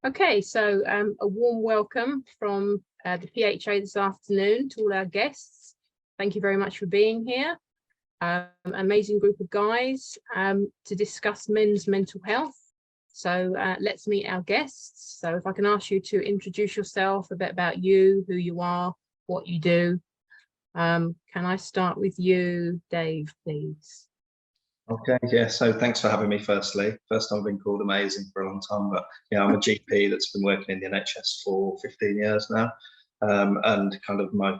Okay, so a warm welcome from the PHA this afternoon to all our guests. Thank you very much for being here. Amazing group of guys to discuss men's mental health. So let's meet our guests. So if I can ask you to introduce yourself, a bit about you, who you are, what you do. Can I start with you, Dave, please? Okay, yeah, so thanks for having me firstly. First time I've been called amazing for a long time, but yeah, I'm a GP that's been working in the NHS for 15 years now. And kind of my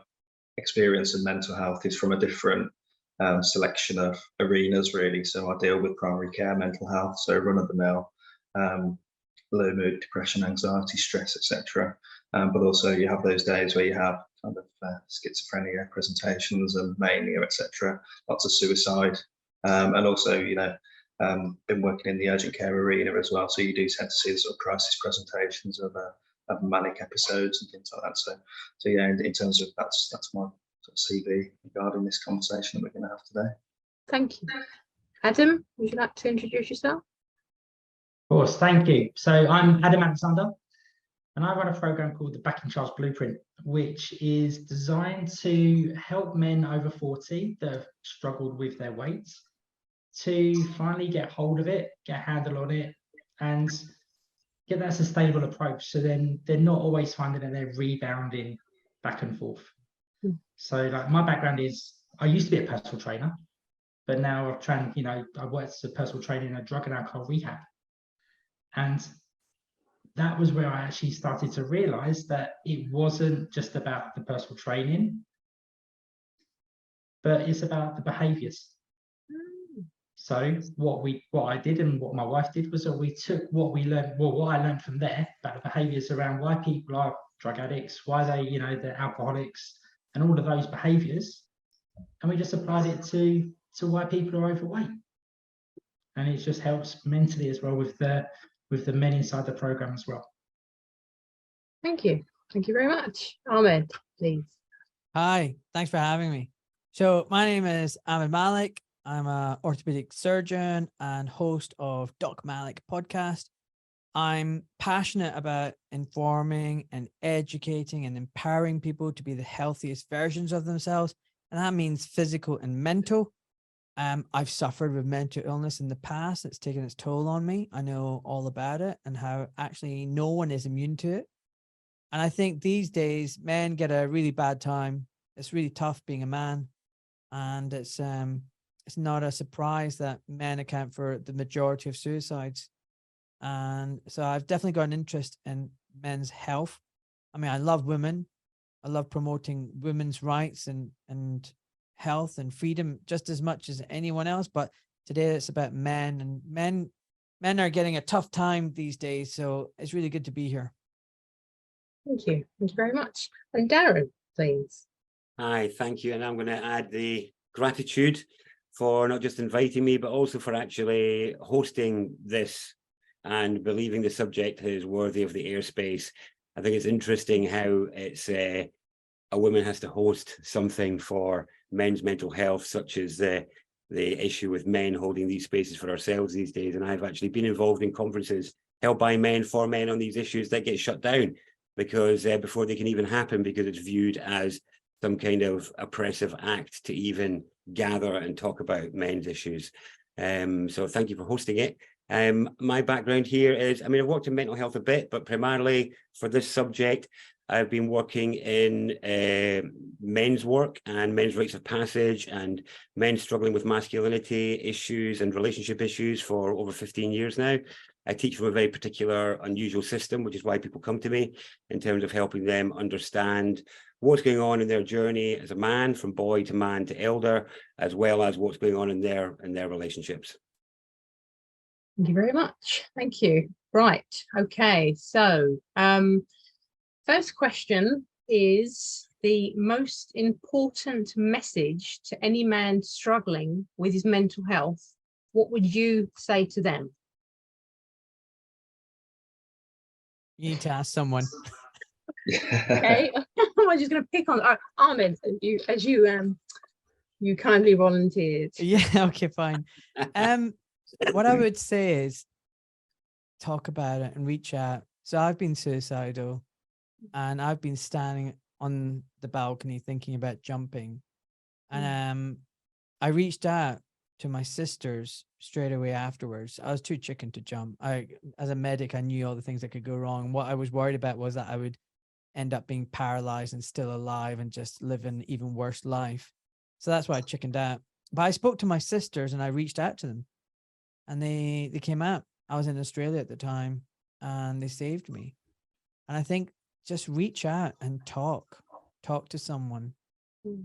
experience in mental health is from a different selection of arenas really. So I deal with primary care mental health, so run-of-the-mill, low mood, depression, anxiety, stress, etc. But also you have those days where you have kind of schizophrenia presentations and mania, etc. Lots of suicide. And also, been working in the urgent care arena as well. So you do tend to see sort of crisis presentations of manic episodes and things like that. So yeah, in terms of that's my sort of CV regarding this conversation that we're going to have today. Thank you. Adam, would you like to introduce yourself? Of course, thank you. So I'm Adam Alexander, and I run a program called the Back in Charge Blueprint, which is designed to help men over 40 that have struggled with their weight to finally get hold of it, get a handle on it, and get that sustainable approach. So then they're not always finding that they're rebounding back and forth. So like my background is, I used to be a personal trainer, but now I worked as a personal trainer in a drug and alcohol rehab. And that was where I actually started to realize that it wasn't just about the personal training, but it's about the behaviors. So what I did and what my wife did was that we took what we learned, what I learned from there about the behaviors around why people are drug addicts, why they're alcoholics, and all of those behaviors, and we just applied it to why people are overweight. And it just helps mentally as well with the men inside the program as well. Thank you. Thank you very much. Ahmed, please. Hi, thanks for having me. So my name is Malik. I'm an orthopedic surgeon and host of Doc Malik podcast. I'm passionate about informing and educating and empowering people to be the healthiest versions of themselves. And that means physical and mental. I've suffered with mental illness in the past. It's taken its toll on me. I know all about it and how actually no one is immune to it. And I think these days men get a really bad time. It's really tough being a man. And it's not a surprise that men account for the majority of suicides. And so I've definitely got an interest in men's health. I mean, I love women. I love promoting women's rights and health and freedom just as much as anyone else. But today it's about men, and men are getting a tough time these days. So it's really good to be here. Thank you. Thank you very much. And Darren, please. Hi, thank you. And I'm going to add the gratitude for not just inviting me, but also for actually hosting this and believing the subject is worthy of the airspace. I think it's interesting how it's a woman has to host something for men's mental health, such as the issue with men holding these spaces for ourselves these days. And I've actually been involved in conferences held by men for men on these issues that get shut down because before they can even happen, because it's viewed as some kind of oppressive act to even gather and talk about men's issues. So thank you for hosting it. My background here is, I've worked in mental health a bit, but primarily for this subject, I've been working in men's work and men's rites of passage and men struggling with masculinity issues and relationship issues for over 15 years now. I teach from a very particular, unusual system, which is why people come to me in terms of helping them understand what's going on in their journey as a man, from boy to man to elder, as well as what's going on in their relationships. Thank you very much. Thank you. Right. Okay. So first question is the most important message to any man struggling with his mental health. What would you say to them? You need to ask someone. Okay. I'm just going to pick on Ahmed, as you kindly volunteered. Yeah. Okay. Fine. What I would say is talk about it and reach out. So I've been suicidal, and I've been standing on the balcony thinking about jumping. And I reached out to my sisters straight away afterwards. I was too chicken to jump. As a medic, I knew all the things that could go wrong. What I was worried about was that I would end up being paralyzed and still alive and just live an even worse life. So that's why I chickened out. But I spoke to my sisters and I reached out to them, and they came out. I was in Australia at the time, and they saved me. And I think just reach out and talk to someone.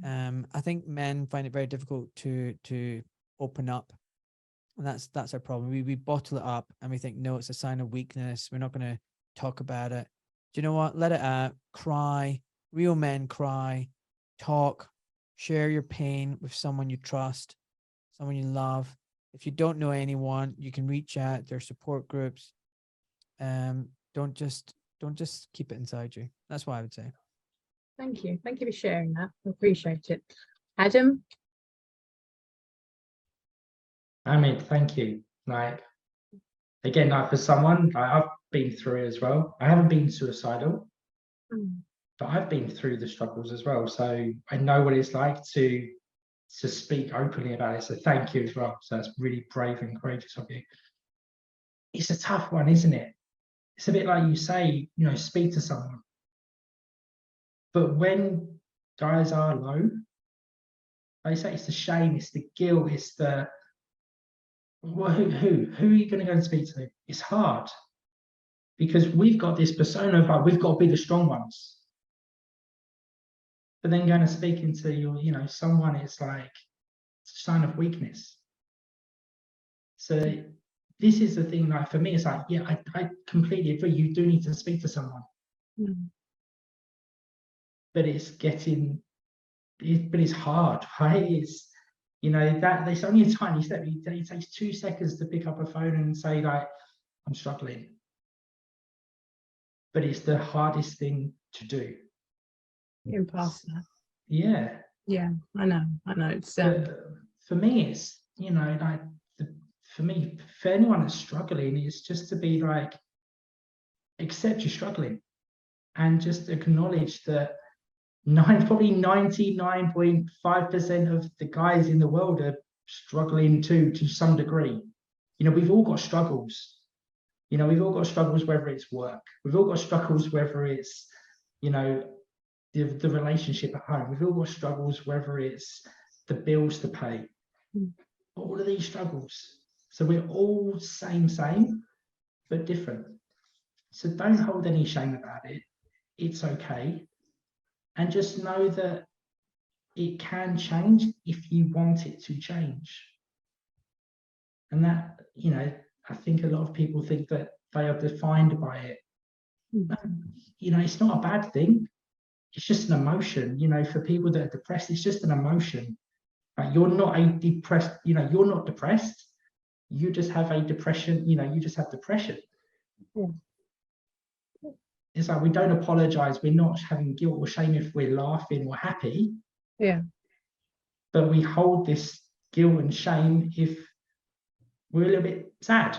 I think men find it very difficult to open up, and that's our problem. We bottle it up and we think, no, it's a sign of weakness, we're not going to talk about it. Do you know what? Let it out. Cry. Real men cry. Talk. Share your pain with someone you trust, someone you love. If you don't know anyone, you can reach out. There are support groups. Don't just keep it inside you. That's what I would say. Thank you for sharing that. I appreciate it. Adam? I mean, thank you. Like, again, like for someone, I've been through it as well. I haven't been suicidal, but I've been through the struggles as well. So I know what it's like to speak openly about it. So thank you as well. So that's really brave and courageous of you. It's a tough one, isn't it? It's a bit like you say, you know, speak to someone. But when guys are low, they say it's the shame, it's the guilt, it's the, well, who are you going to go and speak to? It's hard because we've got this persona of like, we've got to be the strong ones. But then going to speak into your, you know, someone, it's like, it's a sign of weakness. So this is the thing, like for me, it's like, yeah, I completely agree. You do need to speak to someone. But it's but it's hard, right? It's, you know, that there's only a tiny step. It takes 2 seconds to pick up a phone and say, like, I'm struggling. But it's the hardest thing to do. You're past that. Yeah. Yeah, I know. It's for me, it's, you know, like for anyone that's struggling, it's just to be like, accept you're struggling and just acknowledge that probably 99.5% of the guys in the world are struggling to some degree. You know, we've all got struggles. You know, we've all got struggles, whether it's work. We've all got struggles, whether it's, you know, the relationship at home. We've all got struggles, whether it's the bills to pay. All of these struggles. So we're all same, but different. So don't hold any shame about it. It's okay. And just know that it can change if you want it to change. And that, you know, I think a lot of people think that they are defined by it. You know, it's not a bad thing. It's just an emotion. You know, for people that are depressed, it's just an emotion. Like, you're not you're not depressed. You just have a depression, you know, you just have depression. It's like, we don't apologize. We're not having guilt or shame if we're laughing or happy. Yeah. But we hold this guilt and shame if we're a little bit sad.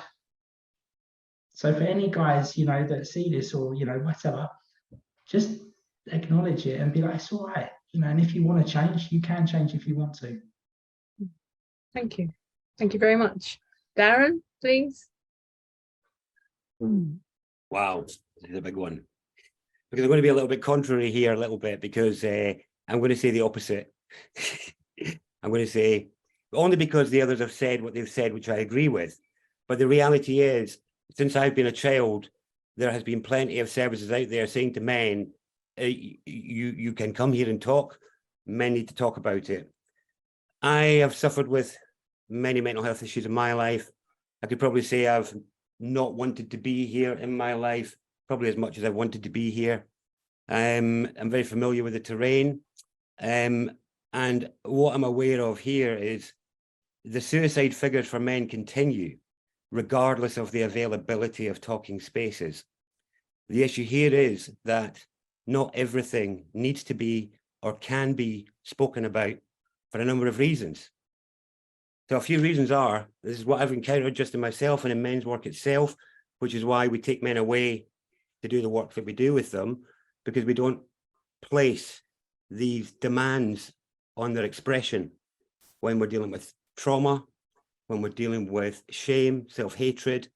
So for any guys, you know, that see this or, you know, whatever, just acknowledge it and be like, it's all right. You know, and if you want to change, you can change if you want to. Thank you. Thank you very much. Darren, please. Wow, this is a big one. Because I'm going to be a little bit contrary here a little bit, because I'm going to say the opposite. I'm going to say, only because the others have said what they've said, which I agree with. But the reality is, since I've been a child, there has been plenty of services out there saying to men, you can come here and talk. Men need to talk about it. I have suffered with many mental health issues in my life. I could probably say I've not wanted to be here in my life, probably as much as I wanted to be here. I'm very familiar with the terrain. And what I'm aware of here is the suicide figures for men continue, regardless of the availability of talking spaces. The issue here is that not everything needs to be or can be spoken about for a number of reasons. So a few reasons are, this is what I've encountered just in myself and in men's work itself, which is why we take men away to do the work that we do with them, because we don't place these demands on their expression when we're dealing with trauma, when we're dealing with shame, self-hatred,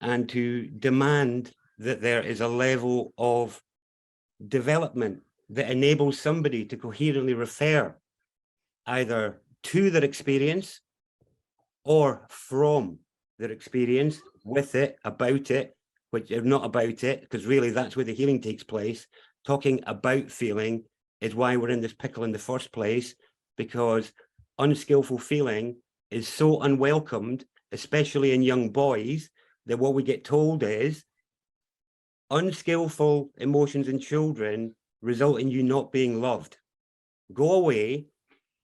and to demand that there is a level of development that enables somebody to coherently refer either to their experience or from their experience, with it, about it, which are not about it, because really that's where the healing takes place. Talking about feeling is why we're in this pickle in the first place, because unskillful feeling is so unwelcomed, especially in young boys, that what we get told is unskillful emotions in children result in you not being loved. Go away,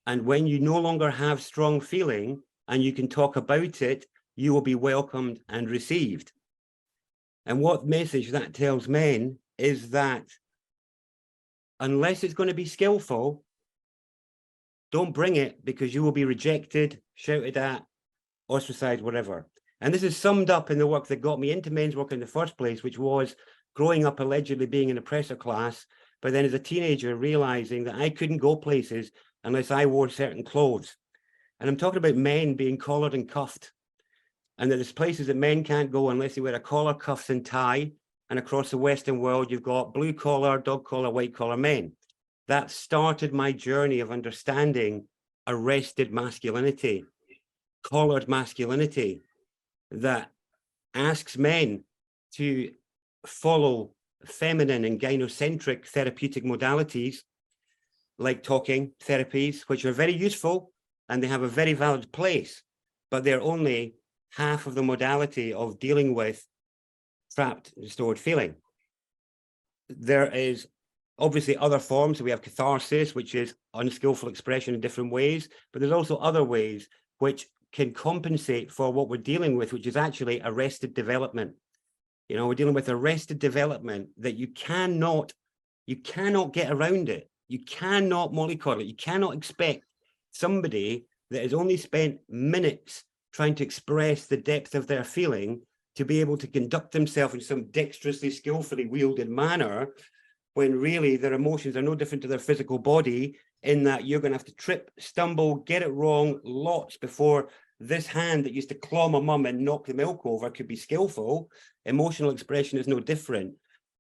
and when you no longer have strong feeling and you can talk about it, you will be welcomed and received. And what message that tells men is that unless it's going to be skillful, don't bring it, because you will be rejected, shouted at, ostracized, whatever. And this is summed up in the work that got me into men's work in the first place, which was growing up allegedly being an oppressor class, but then as a teenager realizing that I couldn't go places unless I wore certain clothes. And I'm talking about men being collared and cuffed, and that there's places that men can't go unless they wear a collar, cuffs and tie. And across the Western world, you've got blue collar, dog collar, white collar men. That started my journey of understanding arrested masculinity, collared masculinity, that asks men to follow feminine and gynocentric therapeutic modalities like talking therapies, which are very useful and they have a very valid place, but they're only half of the modality of dealing with trapped and stored feeling. There is obviously other forms. We have catharsis, which is unskillful expression in different ways, but there's also other ways which can compensate for what we're dealing with, which is actually arrested development. You know, we're dealing with arrested development that you cannot get around it. You cannot mollycoddle it. You cannot expect somebody that has only spent minutes trying to express the depth of their feeling to be able to conduct themselves in some dexterously, skillfully wielded manner, when really their emotions are no different to their physical body, in that you're going to have to trip, stumble, get it wrong lots before this hand that used to claw my mum and knock the milk over could be skillful. Emotional expression is no different.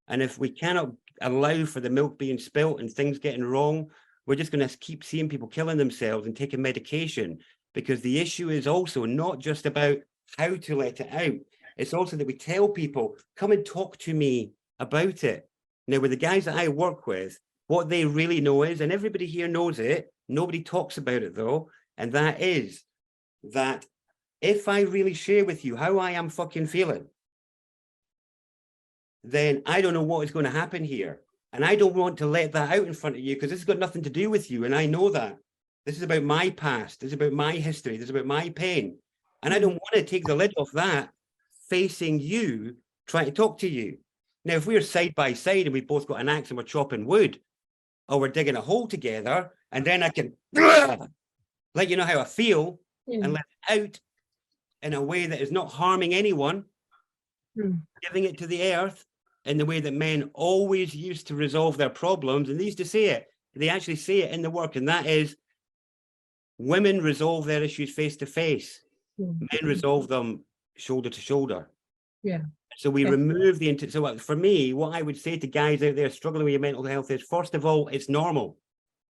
And if we cannot allow for the milk being spilt and things getting wrong, we're just going to keep seeing people killing themselves and taking medication, because the issue is also not just about how to let it out. It's also that we tell people, come and talk to me about it. Now, with the guys that I work with, what they really know is, and everybody here knows it, nobody talks about it though, and that is that if I really share with you how I am fucking feeling, then I don't know what is going to happen here. And I don't want to let that out in front of you, because this has got nothing to do with you. And I know that. This is about my past. This is about my history. This is about my pain. And I don't want to take the lid off that, facing you, trying to talk to you. Now, if we're side by side and we both got an axe and we're chopping wood, or we're digging a hole together, and then I can let you know how I feel and let it out in a way that is not harming anyone, giving it to the earth in the way that men always used to resolve their problems. And they used to say it. They actually say it in the work, and that is, women resolve their issues face to face. Men resolve them shoulder to shoulder. Yeah. So we remove the intent. So for me, what I would say to guys out there struggling with your mental health is, first of all, it's normal.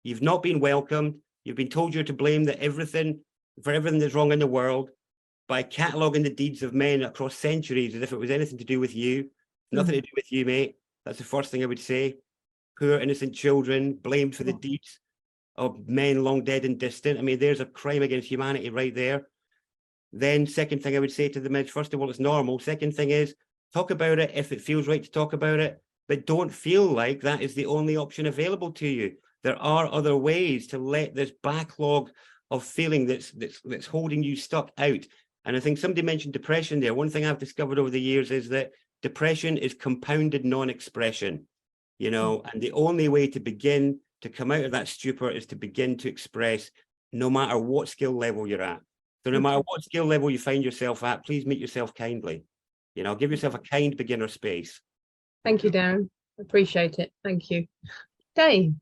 You've not been welcomed. You've been told you're to blame for everything that's wrong in the world by cataloguing the deeds of men across centuries as if it was anything to do with you. Nothing to do with you, mate. That's the first thing I would say. Poor innocent children blamed for the deeds of men long dead and distant. I mean, there's a crime against humanity right there. Then second thing I would say to them is, first of all, it's normal. Second thing is, talk about it if it feels right to talk about it, but don't feel like that is the only option available to you. There are other ways to let this backlog of feeling that's holding you stuck out. And I think somebody mentioned depression there. One thing I've discovered over the years is that depression is compounded non-expression, you know, and the only way to begin to come out of that stupor is to begin to express, no matter what skill level you're at. So no matter what skill level you find yourself at, please meet yourself kindly. You know, give yourself a kind beginner space. Thank you, Darren. Appreciate it. Thank you. Dave.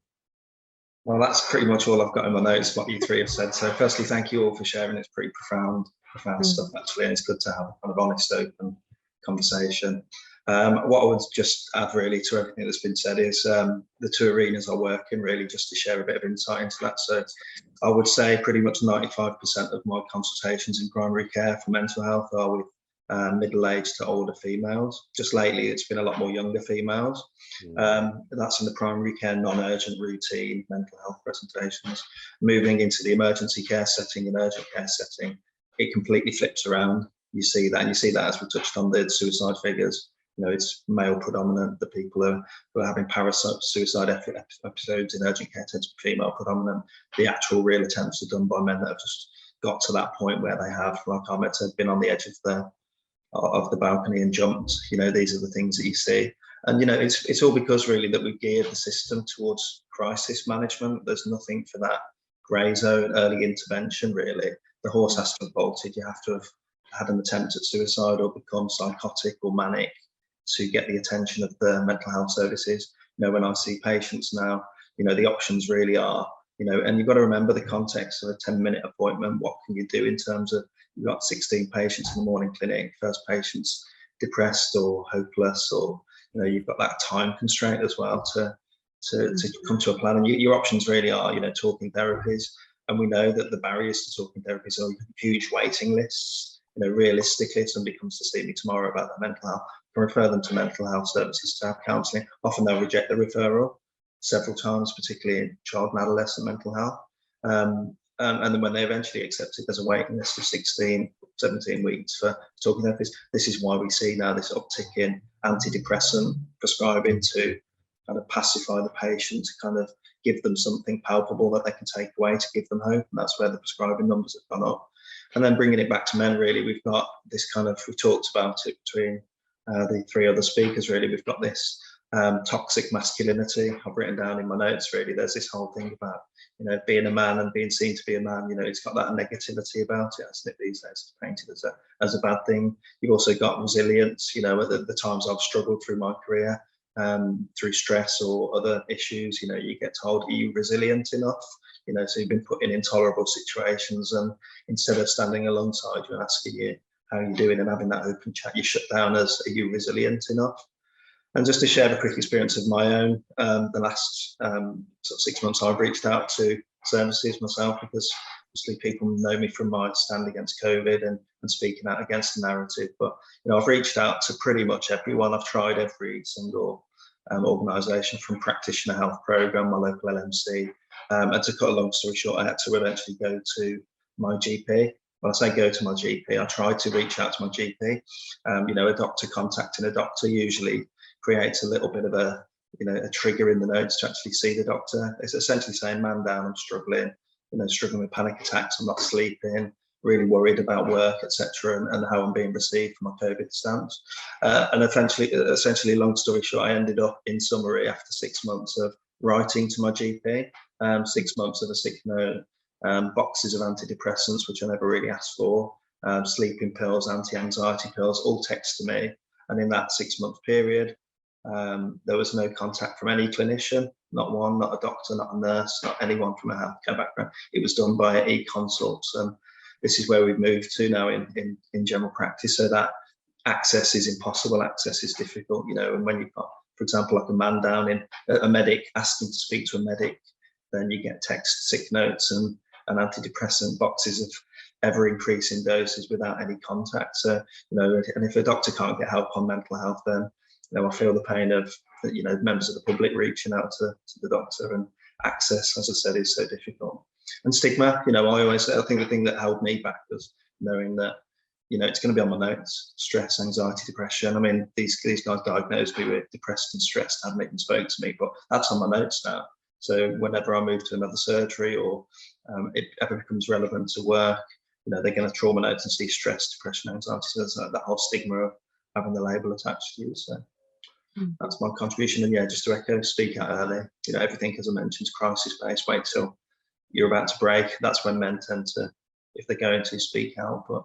Well, that's pretty much all I've got in my notes, what you three have said. So firstly, thank you all for sharing. It's pretty profound stuff, actually, and it's good to have a kind of honest, open conversation. What I would just add really to everything that's been said is the two arenas I work in, really, just to share a bit of insight into that. So I would say pretty much 95% of my consultations in primary care for mental health are with middle-aged to older females. Just lately, it's been a lot more younger females. That's in the primary care, non-urgent, routine mental health presentations. Moving into the emergency care setting and urgent care setting, it completely flips around. You see that, and you see that as we touched on the suicide figures. You know, it's male predominant. The people who are having suicide episodes in urgent care tend to be female predominant. The actual real attempts are done by men that have just got to that point where they have, like Ahmed said, been on the edge of the balcony and jumped. You know, these are the things that you see. And, you know, it's all because really that we've geared the system towards crisis management. There's nothing for that grey zone, early intervention, really. The horse has to have bolted. You have to have had an attempt at suicide or become psychotic or manic to get the attention of the mental health services. You know, when I see patients now, you know, the options really are, you know, and you've got to remember the context of a 10-minute appointment. What can you do in terms of, you've got 16 patients in the morning clinic, first patient's depressed or hopeless, or, you know, you've got that time constraint as well to come to a plan. And your options really are, you know, talking therapies. And we know that the barriers to talking therapies are huge waiting lists. You know, realistically, if somebody comes to see me tomorrow about their mental health, I can refer them to mental health services to have counselling. Often they'll reject the referral several times, particularly in child and adolescent mental health. And then when they eventually accept it, there's a waiting list of 16, 17 weeks for talking therapies. This is why we see now this uptick in antidepressant prescribing to kind of pacify the patient, to kind of give them something palpable that they can take away to give them hope. And that's where the prescribing numbers have gone up. And then bringing it back to men, really, we've got this kind of, we talked about it between the three other speakers, really. We've got this toxic masculinity. I've written down in my notes, really, there's this whole thing about, you know, being a man and being seen to be a man. You know, it's got that negativity about it, hasn't it, these days? It's painted as a bad thing. You've also got resilience. You know, at the times I've struggled through my career, through stress or other issues, you know, you get told, are you resilient enough? You know, so you've been put in intolerable situations, and instead of standing alongside you and asking you how you're doing and having that open chat, you shut down as, are you resilient enough? And just to share a quick experience of my own, the last sort of 6 months, I've reached out to services myself, because obviously people know me from my stand against COVID and speaking out against the narrative. But, you know, I've reached out to pretty much everyone. I've tried every single organisation, from practitioner health programme, my local LMC. And to cut a long story short, I had to eventually go to my GP. When I say go to my GP, I tried to reach out to my GP. You know, a doctor contacting a doctor usually creates a little bit of a, you know, a trigger in the notes to actually see the doctor. It's essentially saying, man down, I'm struggling, you know, struggling with panic attacks, I'm not sleeping, really worried about work, etc., and how I'm being received for my COVID stamps. And essentially, long story short, I ended up, in summary, after 6 months of writing to my GP, 6 months of a sick note, boxes of antidepressants, which I never really asked for, sleeping pills, anti-anxiety pills, all text to me. And in that 6 month period, there was no contact from any clinician, not one, not a doctor, not a nurse, not anyone from a healthcare background. It was done by e-consults. And this is where we've moved to now in general practice, so that access is impossible, access is difficult, you know. And when you've got, for example, like a man down in a medic asking to speak to a medic, then you get text, sick notes and antidepressant boxes of ever increasing doses without any contact. So, you know, and if a doctor can't get help on mental health, then, you know, I feel the pain of, you know, members of the public reaching out to the doctor, and access, as I said, is so difficult. And stigma, you know, I think the thing that held me back was knowing that, you know, it's going to be on my notes: stress, anxiety, depression. I mean, these guys diagnosed me with depressed and stressed, haven't even spoken to me, but that's on my notes now. So whenever I move to another surgery, or it ever becomes relevant to work, you know, they're going to trauma notes and see stress, depression, anxiety. So there's that whole stigma of having the label attached to you. So that's my contribution. And yeah, just to echo, speak out early. You know, everything, as I mentioned, is crisis-based. Wait till you're about to break. That's when men tend to, if they're going to, speak out. But,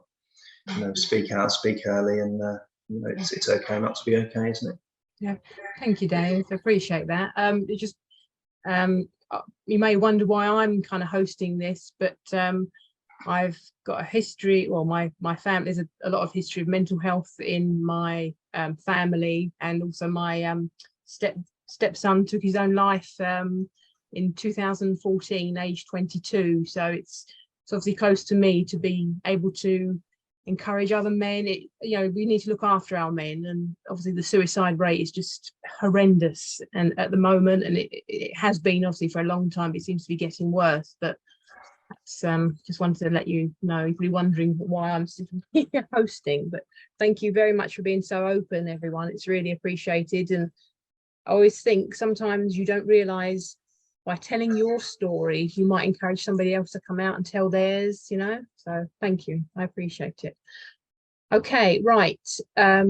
you know, speak out, speak early, and you know, it's okay not to be okay, isn't it? Yeah, thank you, Dave. I appreciate that. It just you may wonder why I'm kind of hosting this, but I've got a history. Well, my family, there's a lot of history of mental health in my family, and also my stepson took his own life in 2014, age 22. So it's obviously close to me to be able to encourage other men. We need to look after our men, and obviously the suicide rate is just horrendous, and at the moment, and it has been obviously for a long time, it seems to be getting worse. But that's, just wanted to let you know, you're probably wondering why I'm sitting here hosting, but thank you very much for being so open, everyone. It's really appreciated. And I always think sometimes you don't realize by telling your story, you might encourage somebody else to come out and tell theirs, so thank you. I appreciate it. Okay, right. A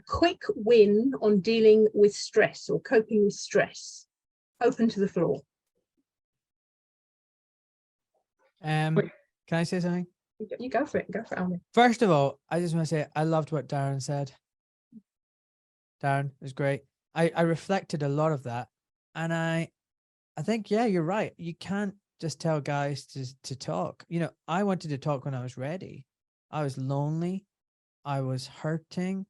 quick win on dealing with stress or coping with stress. Open to the floor. Can I say something? You go for it. Go for it, Alvin. First of all, I just want to say I loved what Darren said. Darren, it was great. I reflected a lot of that, and I think, yeah, you're right. You can't just tell guys to talk. I wanted to talk when I was ready. I was lonely. I was hurting.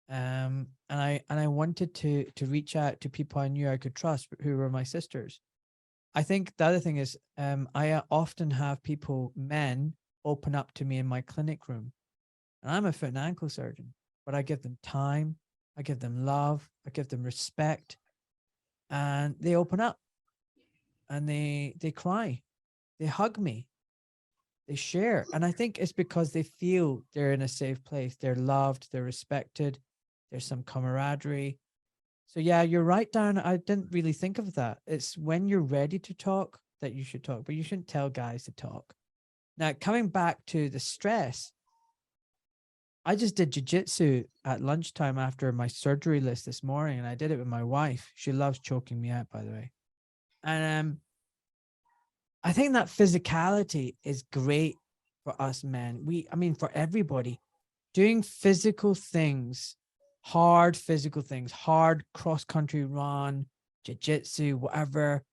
And I wanted to reach out to people I knew I could trust, who were my sisters. I think the other thing is, I often have men open up to me in my clinic room, and I'm a foot and ankle surgeon, but I give them time. I give them love. I give them respect, and they open up. And they cry, they hug me, they share. And I think it's because they feel they're in a safe place. They're loved, they're respected. There's some camaraderie. So yeah, you're right, Darren. I didn't really think of that. It's when you're ready to talk that you should talk, but you shouldn't tell guys to talk. Now, coming back to the stress, I just did jiu-jitsu at lunchtime after my surgery list this morning, and I did it with my wife. She loves choking me out, by the way. And I think that physicality is great for us men. For everybody, doing physical things, hard physical things, hard cross-country run, jiu-jitsu, whatever,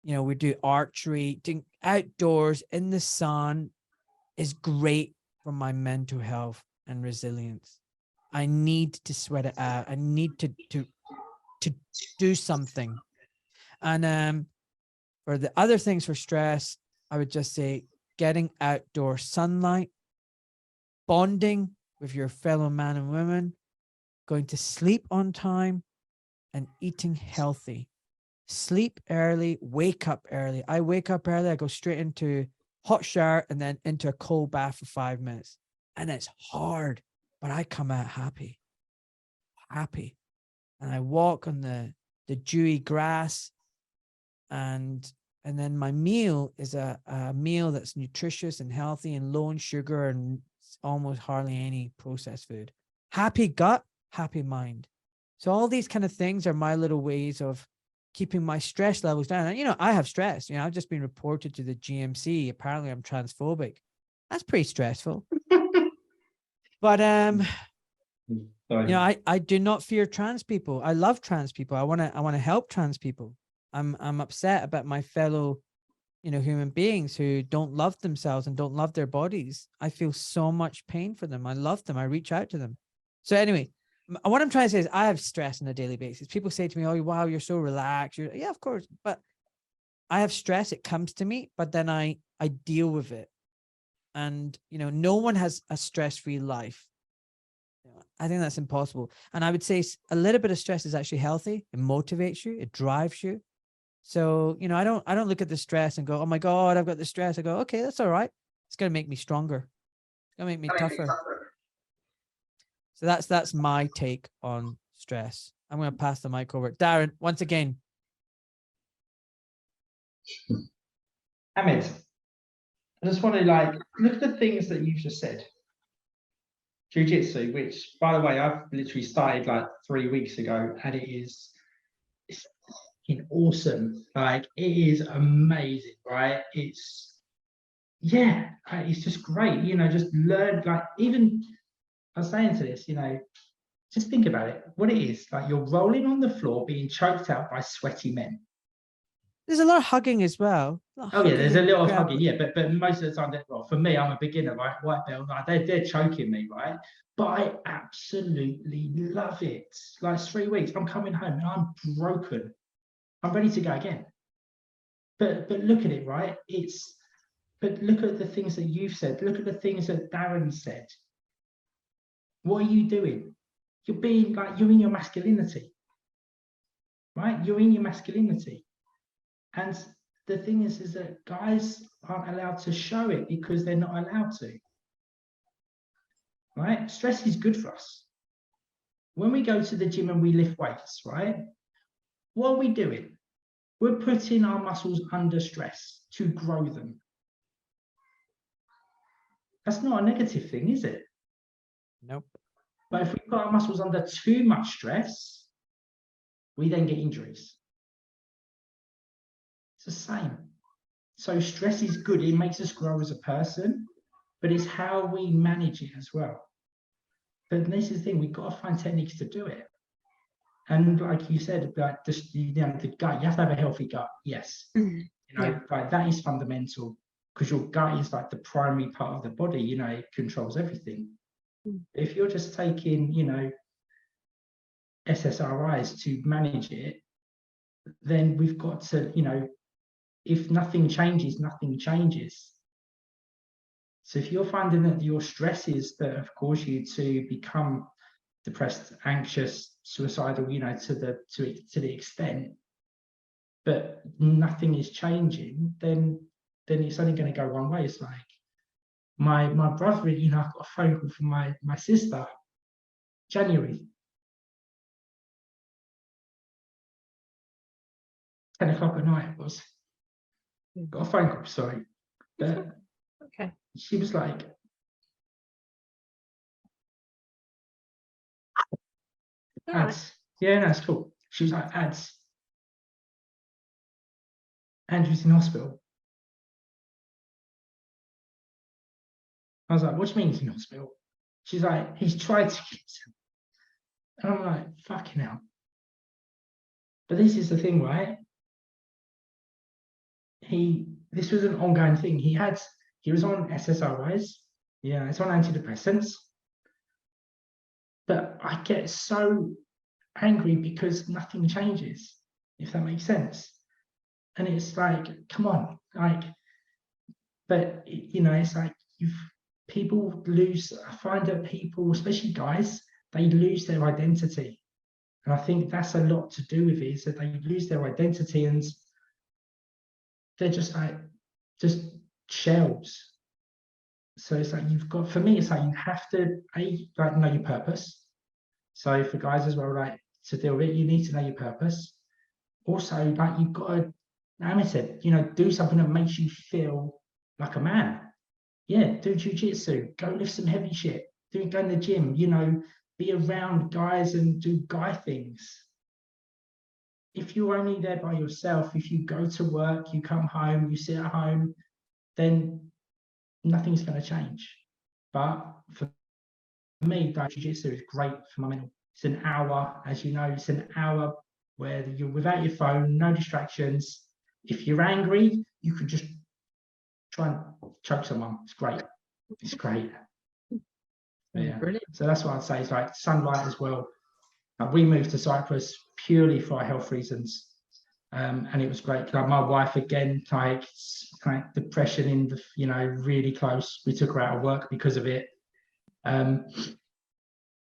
we do archery, doing outdoors in the sun is great for my mental health and resilience. I need to sweat it out. I need to do something. And for the other things for stress, I would just say getting outdoor sunlight, bonding with your fellow man and women, going to sleep on time, and eating healthy. Sleep early, wake up early. I wake up early, I go straight into hot shower and then into a cold bath for 5 minutes. And it's hard, but I come out happy. And I walk on the dewy grass, and then my meal is a meal that's nutritious and healthy and low in sugar and almost hardly any processed food. Happy gut, happy mind. So all these kind of things are my little ways of keeping my stress levels down. And, I have stress. I've just been reported to the GMC. Apparently I'm transphobic. That's pretty stressful. But, I do not fear trans people. I love trans people. I want to help trans people. I'm upset about my fellow, human beings who don't love themselves and don't love their bodies. I feel so much pain for them. I love them. I reach out to them. So anyway, what I'm trying to say is I have stress on a daily basis. People say to me, "Oh, wow, you're so relaxed." Yeah, of course. But I have stress. It comes to me, but then I deal with it. And, no one has a stress-free life. I think that's impossible. And I would say a little bit of stress is actually healthy. It motivates you. It drives you. So, I don't look at the stress and go, "Oh my God, I've got the stress." I go, "Okay, that's all right. It's going to make me stronger. It's going to make me tougher." So that's my take on stress. I'm going to pass the mic over. Darren, once again. Ahmed, I just want to look at the things that you've just said. Jiu-jitsu, which, by the way, I've literally started 3 weeks ago, and it's awesome. It is amazing, right? It's just great. Just learn. Even I was saying to this, Just think about it. What it is, like you're rolling on the floor, being choked out by sweaty men. There's a lot of hugging as well. Oh yeah, there's a and little of grab- hugging, yeah, but most of the time, well, for me, I'm a beginner, right? White belt, like they're choking me, right? But I absolutely love it. Like 3 weeks, I'm coming home and I'm broken. I'm ready to go again. But look at it, right? But look at the things that you've said. Look at the things that Darren said. What are you doing? You're being like, you're in your masculinity, right? You're in your masculinity. And the thing is that guys aren't allowed to show it because they're not allowed to, right? Stress is good for us. When we go to the gym and we lift weights, right? What are we doing? We're putting our muscles under stress to grow them. That's not a negative thing, is it? Nope. But if we put our muscles under too much stress, we then get injuries. It's the same. So stress is good. It makes us grow as a person, but it's how we manage it as well. But this is the thing, we've got to find techniques to do it. And like you said, like just, the gut, you have to have a healthy gut. Yes. Like that is fundamental, because your gut is like the primary part of the body, it controls everything. If you're just taking, SSRIs to manage it, then we've got to, if nothing changes, nothing changes. So if you're finding that your stresses that have caused you to become depressed, anxious, suicidal, to the extent, but nothing is changing, then it's only going to go one way. It's like my brother, I got a phone call from my sister, January, 10 o'clock at night it was. Got a phone call, sorry. But Okay. she was like, ads. Yeah, no, it's cool. She was like, ads. Andrew's in hospital. I was like, what do you mean he's in hospital? She's like, he's tried to kill him. And I'm like, fucking hell. But this is the thing, right? This was an ongoing thing. He was on SSRIs. Yeah, it's on antidepressants. But I get so angry because nothing changes, if that makes sense. And it's like, come on, like, but it's like people lose. I find that people, especially guys, they lose their identity. And I think that's a lot to do with it, is that they lose their identity and they're just shells. So it's like for me, it's like you have to know your purpose. So for guys as well, like to deal with it, you need to know your purpose. Also, like you've got to, Amit said, do something that makes you feel like a man. Yeah, do jiu-jitsu, go lift some heavy shit, go in the gym, be around guys and do guy things. If you're only there by yourself, if you go to work, you come home, you sit at home, then nothing's going to change. But for me, jiu-jitsu is great for my mental. It's an hour, as you know, it's an hour where you're without your phone, no distractions. If you're angry, you can just try and choke someone. It's great. It's great. Yeah. Brilliant. So that's what I'd say. It's like sunlight as well. We moved to Cyprus purely for our health reasons. And it was great. Like my wife, again, like depression in the, really close. We took her out of work because of it. Again,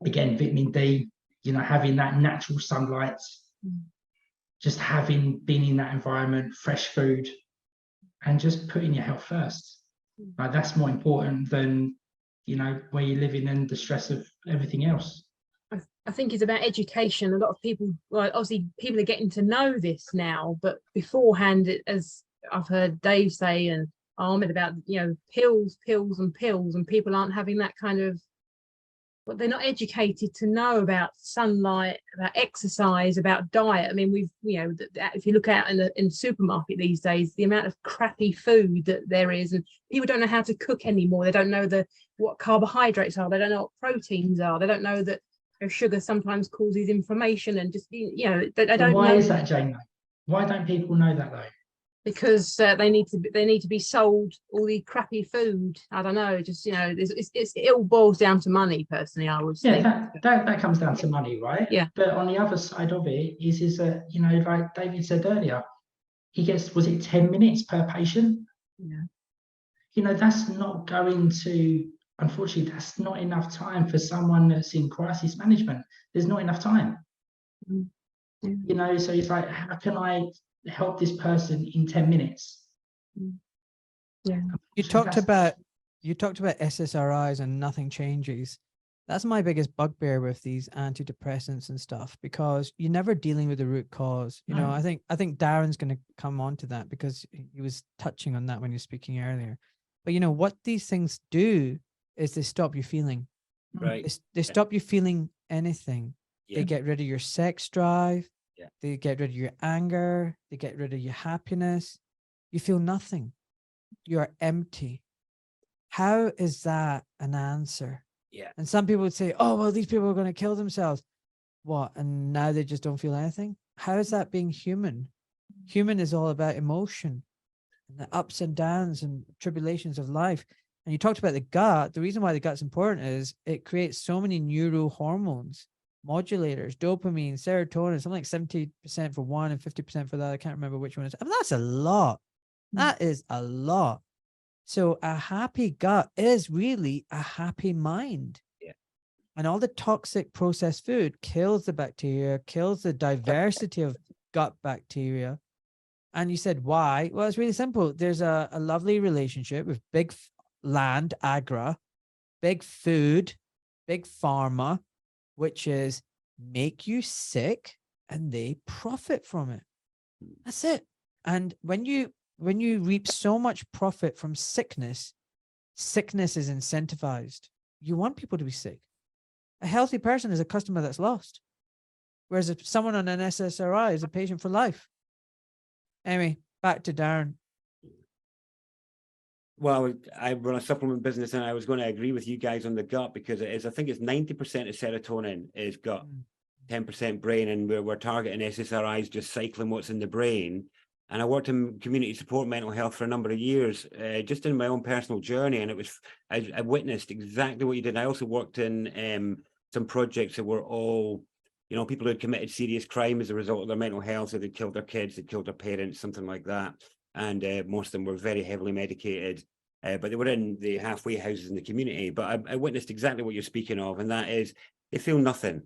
vitamin D, having that natural sunlight, just having been in that environment, fresh food, and just putting your health first. Like that's more important than, where you're living and the stress of everything else. I think it's about education. A lot of people, well, obviously people are getting to know this now, but beforehand, as I've heard Dave say and Ahmed about, pills, and people aren't having that kind of, but they're not educated to know about sunlight, about exercise, about diet. I mean, if you look out in the supermarket these days, the amount of crappy food that there is, and people don't know how to cook anymore. They don't know what carbohydrates are. They don't know what proteins are. They don't know that sugar sometimes causes inflammation, and just, you know, I But don't why know. is that, Jane, though? Why don't people know that, though? Because they need to be sold all the crappy food. I don't know, just, you know, it all boils down to money, personally, I would think. That comes down to money, right? Yeah. But on the other side of it is that, you know, like David said earlier, he gets, was it 10 minutes per patient? Yeah. You know, that's not going to, unfortunately, that's not enough time for someone that's in crisis management. There's not enough time. Mm. Yeah. You know, so it's like, how can I help this person in 10 minutes? Yeah. You talked about SSRIs and nothing changes. That's my biggest bugbear with these antidepressants and stuff, because you're never dealing with the root cause. You know, I think Darren's going to come on to that, because he was touching on that when he was speaking earlier. But you know what these things do is they stop you feeling. Right. They stop you feeling anything. Yeah. They get rid of your sex drive. Yeah. They get rid of your anger. They get rid of your happiness. You feel nothing. You're empty. How is that an answer? Yeah. And some people would say, oh, well, these people are going to kill themselves. What? And now they just don't feel anything? How is that being human? Human is all about emotion and the ups and downs and tribulations of life. And you talked about the gut. The reason why the gut's important is it creates so many neurohormones, modulators, dopamine, serotonin, something like 70% for one and 50% for the other. I can't remember which one it is. I mean, that's a lot. That is a lot. So a happy gut is really a happy mind. Yeah. And all the toxic processed food kills the bacteria, kills the diversity of gut bacteria. And you said, why? Well, it's really simple. There's a lovely relationship with big land, agra, big food, big pharma, which is make you sick and they profit from it. That's it. And when you reap so much profit from sickness, sickness is incentivized. You want people to be sick. A healthy person is a customer that's lost. Whereas if someone on an SSRI is a patient for life. Anyway, back to Darren. Well, I run a supplement business, and I was going to agree with you guys on the gut, because it is, I think it's 90% of serotonin is gut, 10% brain, and we're targeting SSRIs, just cycling what's in the brain. And I worked in community support mental health for a number of years, just in my own personal journey. And it was, I witnessed exactly what you did. I also worked in some projects that were all, you know, people who had committed serious crime as a result of their mental health. So they'd killed their kids, they'd killed their parents, something like that. And most of them were very heavily medicated, but they were in the halfway houses in the community. But I witnessed exactly what you're speaking of, and that is they feel nothing.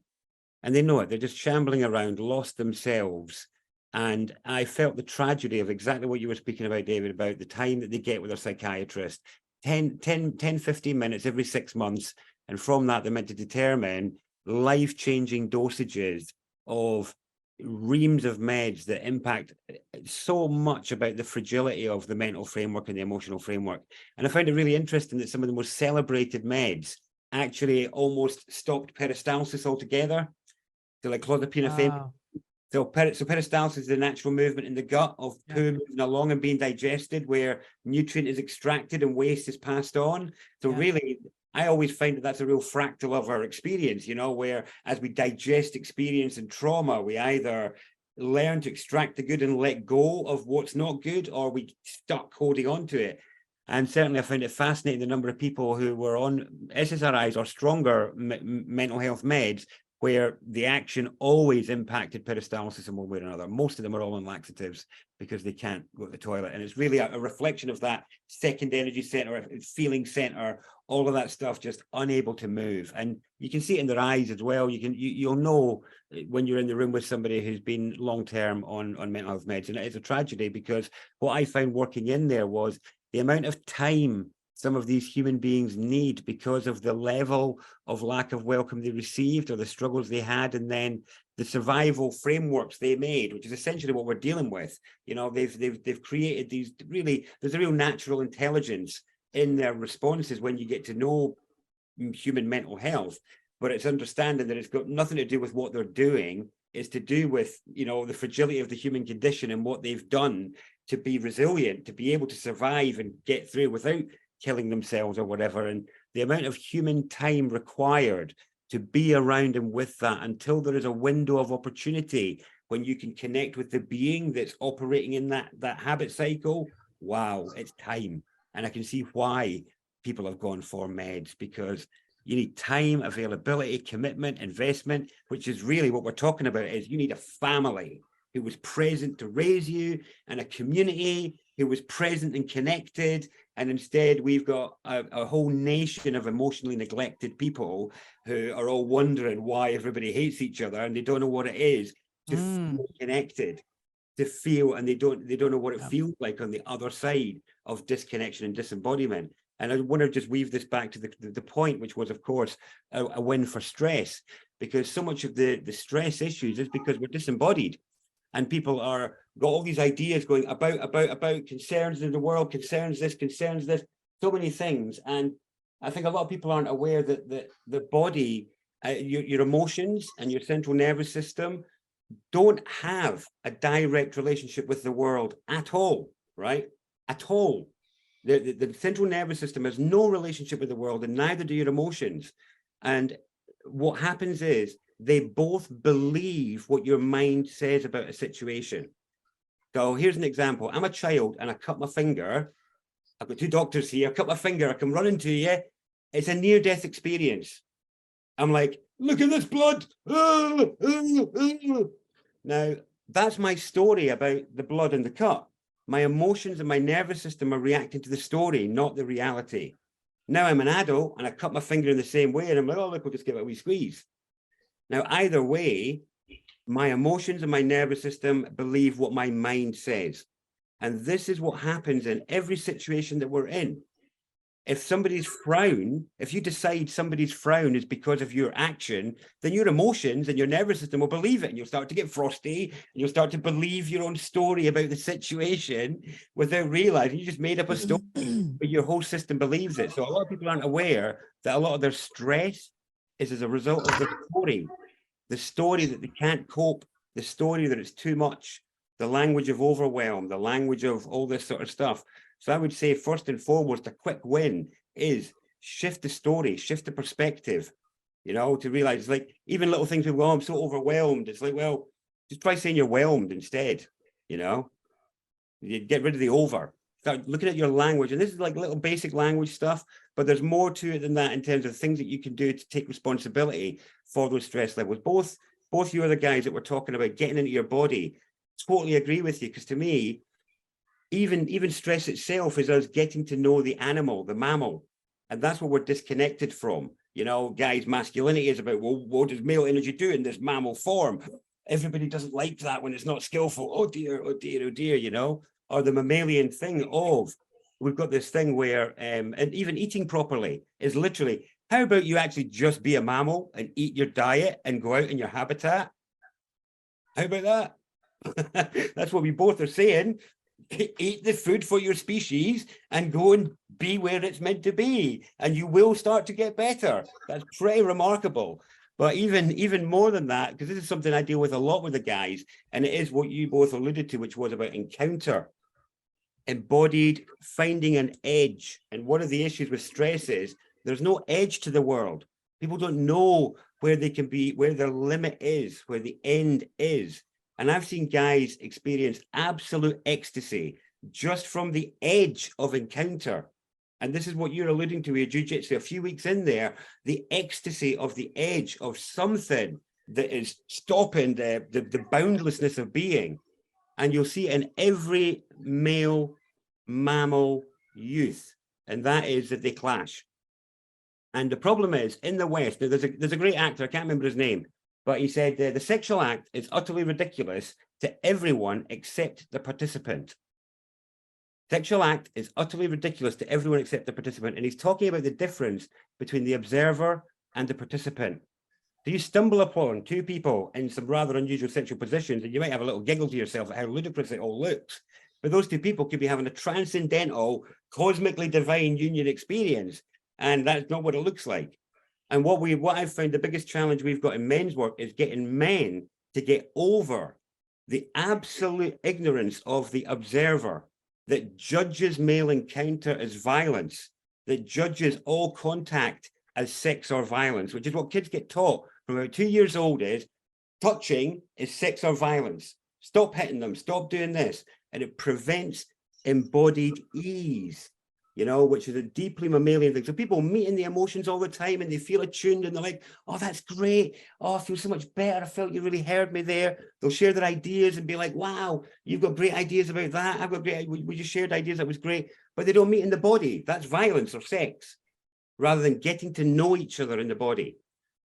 And they know it. They're just shambling around, lost themselves. And I felt the tragedy of exactly what you were speaking about, David, about the time that they get with their psychiatrist, 10, 15 minutes every 6 months. And from that, they're meant to determine life-changing dosages of reams of meds that impact so much about the fragility of the mental framework and the emotional framework. And I found it really interesting that some of the most celebrated meds actually almost stopped peristalsis altogether. So like clozapine. So peristalsis is the natural movement in the gut of poo moving along and being digested, where nutrient is extracted and waste is passed on. So really, I always find that that's a real fractal of our experience, you know, where as we digest experience and trauma, we either learn to extract the good and let go of what's not good, or we stuck holding on to it. And certainly I found it fascinating the number of people who were on SSRIs or stronger mental health meds, where the action always impacted peristalsis in one way or another. Most of them are all on laxatives because they can't go to the toilet. And it's really a reflection of that second energy center, feeling center, all of that stuff, just unable to move. And you can see it in their eyes as well. You'll know when you're in the room with somebody who's been long-term on mental health meds. And it is a tragedy, because what I found working in there was the amount of time some of these human beings need because of the level of lack of welcome they received, or the struggles they had, and then the survival frameworks they made, which is essentially what we're dealing with. You know, they've created these there's a real natural intelligence in their responses when you get to know human mental health, but it's understanding that it's got nothing to do with what they're doing. It's to do with, you know, the fragility of the human condition and what they've done to be resilient, to be able to survive and get through without killing themselves or whatever. And the amount of human time required to be around and with that until there is a window of opportunity when you can connect with the being that's operating in that habit cycle. Wow, it's time. And I can see why people have gone for meds, because you need time, availability, commitment, investment, which is really what we're talking about. Is you need a family who was present to raise you, and a community who was present and connected. And instead, we've got a whole nation of emotionally neglected people who are all wondering why everybody hates each other, and they don't know what it is to feel connected, to feel, and they don't know what it feels like on the other side of disconnection and disembodiment. And I want to just weave this back to the point, which was, of course, a win for stress, because so much of the stress issues is because we're disembodied, and people are got all these ideas going about concerns in the world, concerns this, so many things. And I think a lot of people aren't aware that the body, your emotions and your central nervous system don't have a direct relationship with the world at all, right? At all. The central nervous system has no relationship with the world, and neither do your emotions. And what happens is they both believe what your mind says about a situation. So here's an example. I'm a child and I cut my finger. I've got two doctors here. I cut my finger. I come running to you. It's a near-death experience. I'm like, look at this blood. Now, that's my story about the blood and the cut. My emotions and my nervous system are reacting to the story, not the reality. Now I'm an adult and I cut my finger in the same way, and I'm like, oh, look, we'll just give it a wee squeeze. Now, either way, my emotions and my nervous system believe what my mind says. And this is what happens in every situation that we're in. If somebody's frown, if you decide somebody's frown is because of your action, then your emotions and your nervous system will believe it, and you'll start to get frosty, and you'll start to believe your own story about the situation without realizing you just made up a story, but your whole system believes it. So a lot of people aren't aware that a lot of their stress is as a result of the story that they can't cope, the story that it's too much, the language of overwhelm, the language of all this sort of stuff. So I would say, first and foremost, a quick win is shift the story, shift the perspective, you know, to realize, like, even little things, well, I'm so overwhelmed. It's like, well, just try saying you're whelmed instead, you know, you get rid of the over. Start looking at your language. And this is like little basic language stuff, but there's more to it than that in terms of things that you can do to take responsibility for those stress levels. Both you are the guys that were talking about getting into your body. Totally agree with you, because to me, even stress itself is us getting to know the animal, the mammal, and that's what we're disconnected from. You know, guys, masculinity is about, well, what does male energy do in this mammal form? Everybody doesn't like that when it's not skillful. Oh dear, oh dear, oh dear, you know, or the mammalian thing of, we've got this thing where, and even eating properly is literally, how about you actually just be a mammal and eat your diet and go out in your habitat? How about that? That's what we both are saying. Eat the food for your species and go and be where it's meant to be, and you will start to get better. That's pretty remarkable. But even more than that, because this is something I deal with a lot with the guys, and it is what you both alluded to, which was about encounter, embodied, finding an edge. And one of the issues with stress is there's no edge to the world. People don't know where they can be, where their limit is, where the end is. And I've seen guys experience absolute ecstasy just from the edge of encounter. And this is what you're alluding to with jiu-jitsu a few weeks in there, the ecstasy of the edge of something that is stopping the boundlessness of being. And you'll see it in every male mammal youth, and that is that they clash. And the problem is, in the West, there's a great actor, I can't remember his name, but he said the sexual act is utterly ridiculous to everyone except the participant. Sexual act is utterly ridiculous to everyone except the participant. And he's talking about the difference between the observer and the participant. So you stumble upon two people in some rather unusual sexual positions, and you might have a little giggle to yourself at how ludicrous it all looks. But those two people could be having a transcendental, cosmically divine union experience. And that's not what it looks like. And what I've found the biggest challenge we've got in men's work is getting men to get over the absolute ignorance of the observer that judges male encounter as violence, that judges all contact as sex or violence, which is what kids get taught from about 2 years old, is touching is sex or violence. Stop hitting them, stop doing this. And it prevents embodied ease, you know, which is a deeply mammalian thing. So people meet in the emotions all the time and they feel attuned and they're like, oh, that's great. Oh, I feel so much better. I felt you really heard me there. They'll share their ideas and be like, wow, you've got great ideas about that. I've got great, we just shared ideas, that was great. But they don't meet in the body. That's violence or sex, rather than getting to know each other in the body.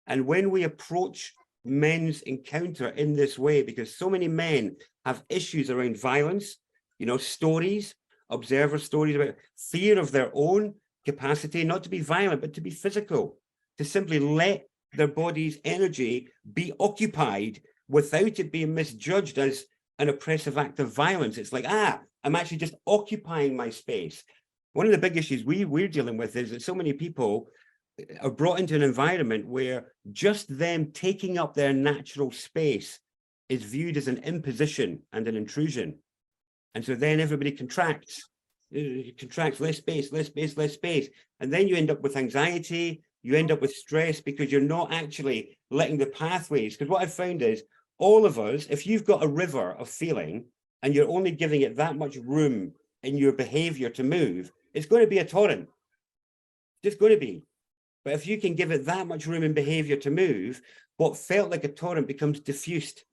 And when we approach men's encounter in this way, because so many men have issues around violence, you know, stories, observer stories about fear of their own capacity, not to be violent, but to be physical, to simply let their body's energy be occupied without it being misjudged as an oppressive act of violence. It's like, I'm actually just occupying my space. One of the big issues we're dealing with is that so many people are brought into an environment where just them taking up their natural space is viewed as an imposition and an intrusion. And so then everybody contracts, less space, less space, less space. And then you end up with anxiety, you end up with stress because you're not actually letting the pathways. Because what I've found is all of us, if you've got a river of feeling and you're only giving it that much room in your behavior to move, it's going to be a torrent. It's going to be. But if you can give it that much room in behavior to move, what felt like a torrent becomes diffused.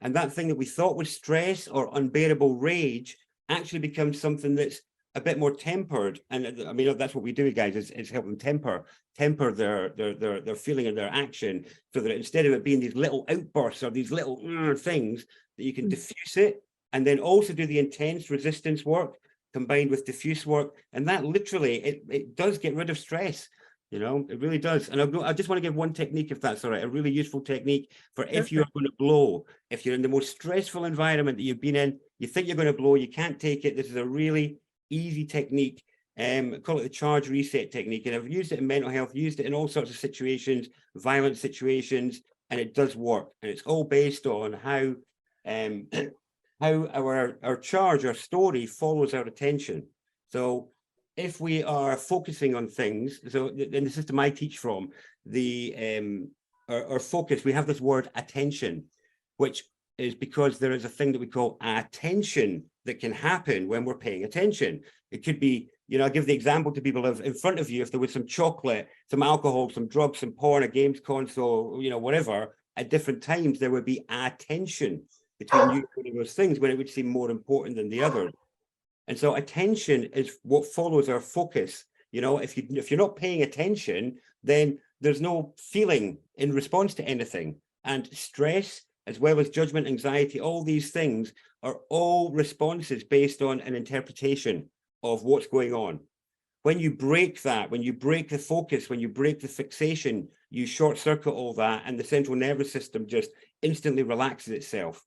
And that thing that we thought was stress or unbearable rage actually becomes something that's a bit more tempered. And I mean, that's what we do, guys, is help them temper their feeling and their action, so that instead of it being these little outbursts or these little things, that you can diffuse it, and then also do the intense resistance work combined with diffuse work. And that literally, it does get rid of stress. You know, it really does. And I just want to give one technique, if that's all right, a really useful technique for if you're going to blow, if you're in the most stressful environment that you've been in, you think you're going to blow, you can't take it. This is a really easy technique. Call it the charge reset technique. And I've used it in mental health, used it in all sorts of situations, violent situations, and it does work. And it's all based on how our charge, our story follows our attention. So if we are focusing on things, so in the system I teach from, our focus, we have this word attention, which is because there is a thing that we call attention that can happen when we're paying attention. It could be, you know, I give the example to people of in front of you, if there was some chocolate, some alcohol, some drugs, some porn, a games console, you know, whatever, at different times, there would be attention between you and those things when it would seem more important than the other. And so attention is what follows our focus. You know, if you're not paying attention, then there's no feeling in response to anything. And stress, as well as judgment, anxiety, all these things are all responses based on an interpretation of what's going on. When you break that, when you break the focus, when you break the fixation, you short circuit all that, and the central nervous system just instantly relaxes itself.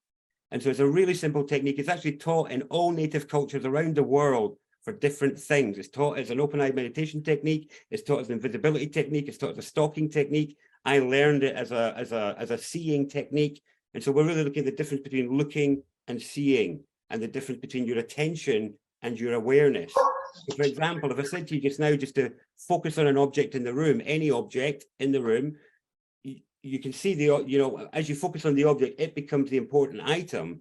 And so it's a really simple technique. It's actually taught in all native cultures around the world for different things. It's taught as an open-eye meditation technique. It's taught as an invisibility technique. It's taught as a stalking technique. I learned it as a seeing technique. And so we're really looking at the difference between looking and seeing, and the difference between your attention and your awareness. So for example, if I said to you just now, just to focus on an object in the room, any object in the room, you can see the, you know, as you focus on the object, it becomes the important item,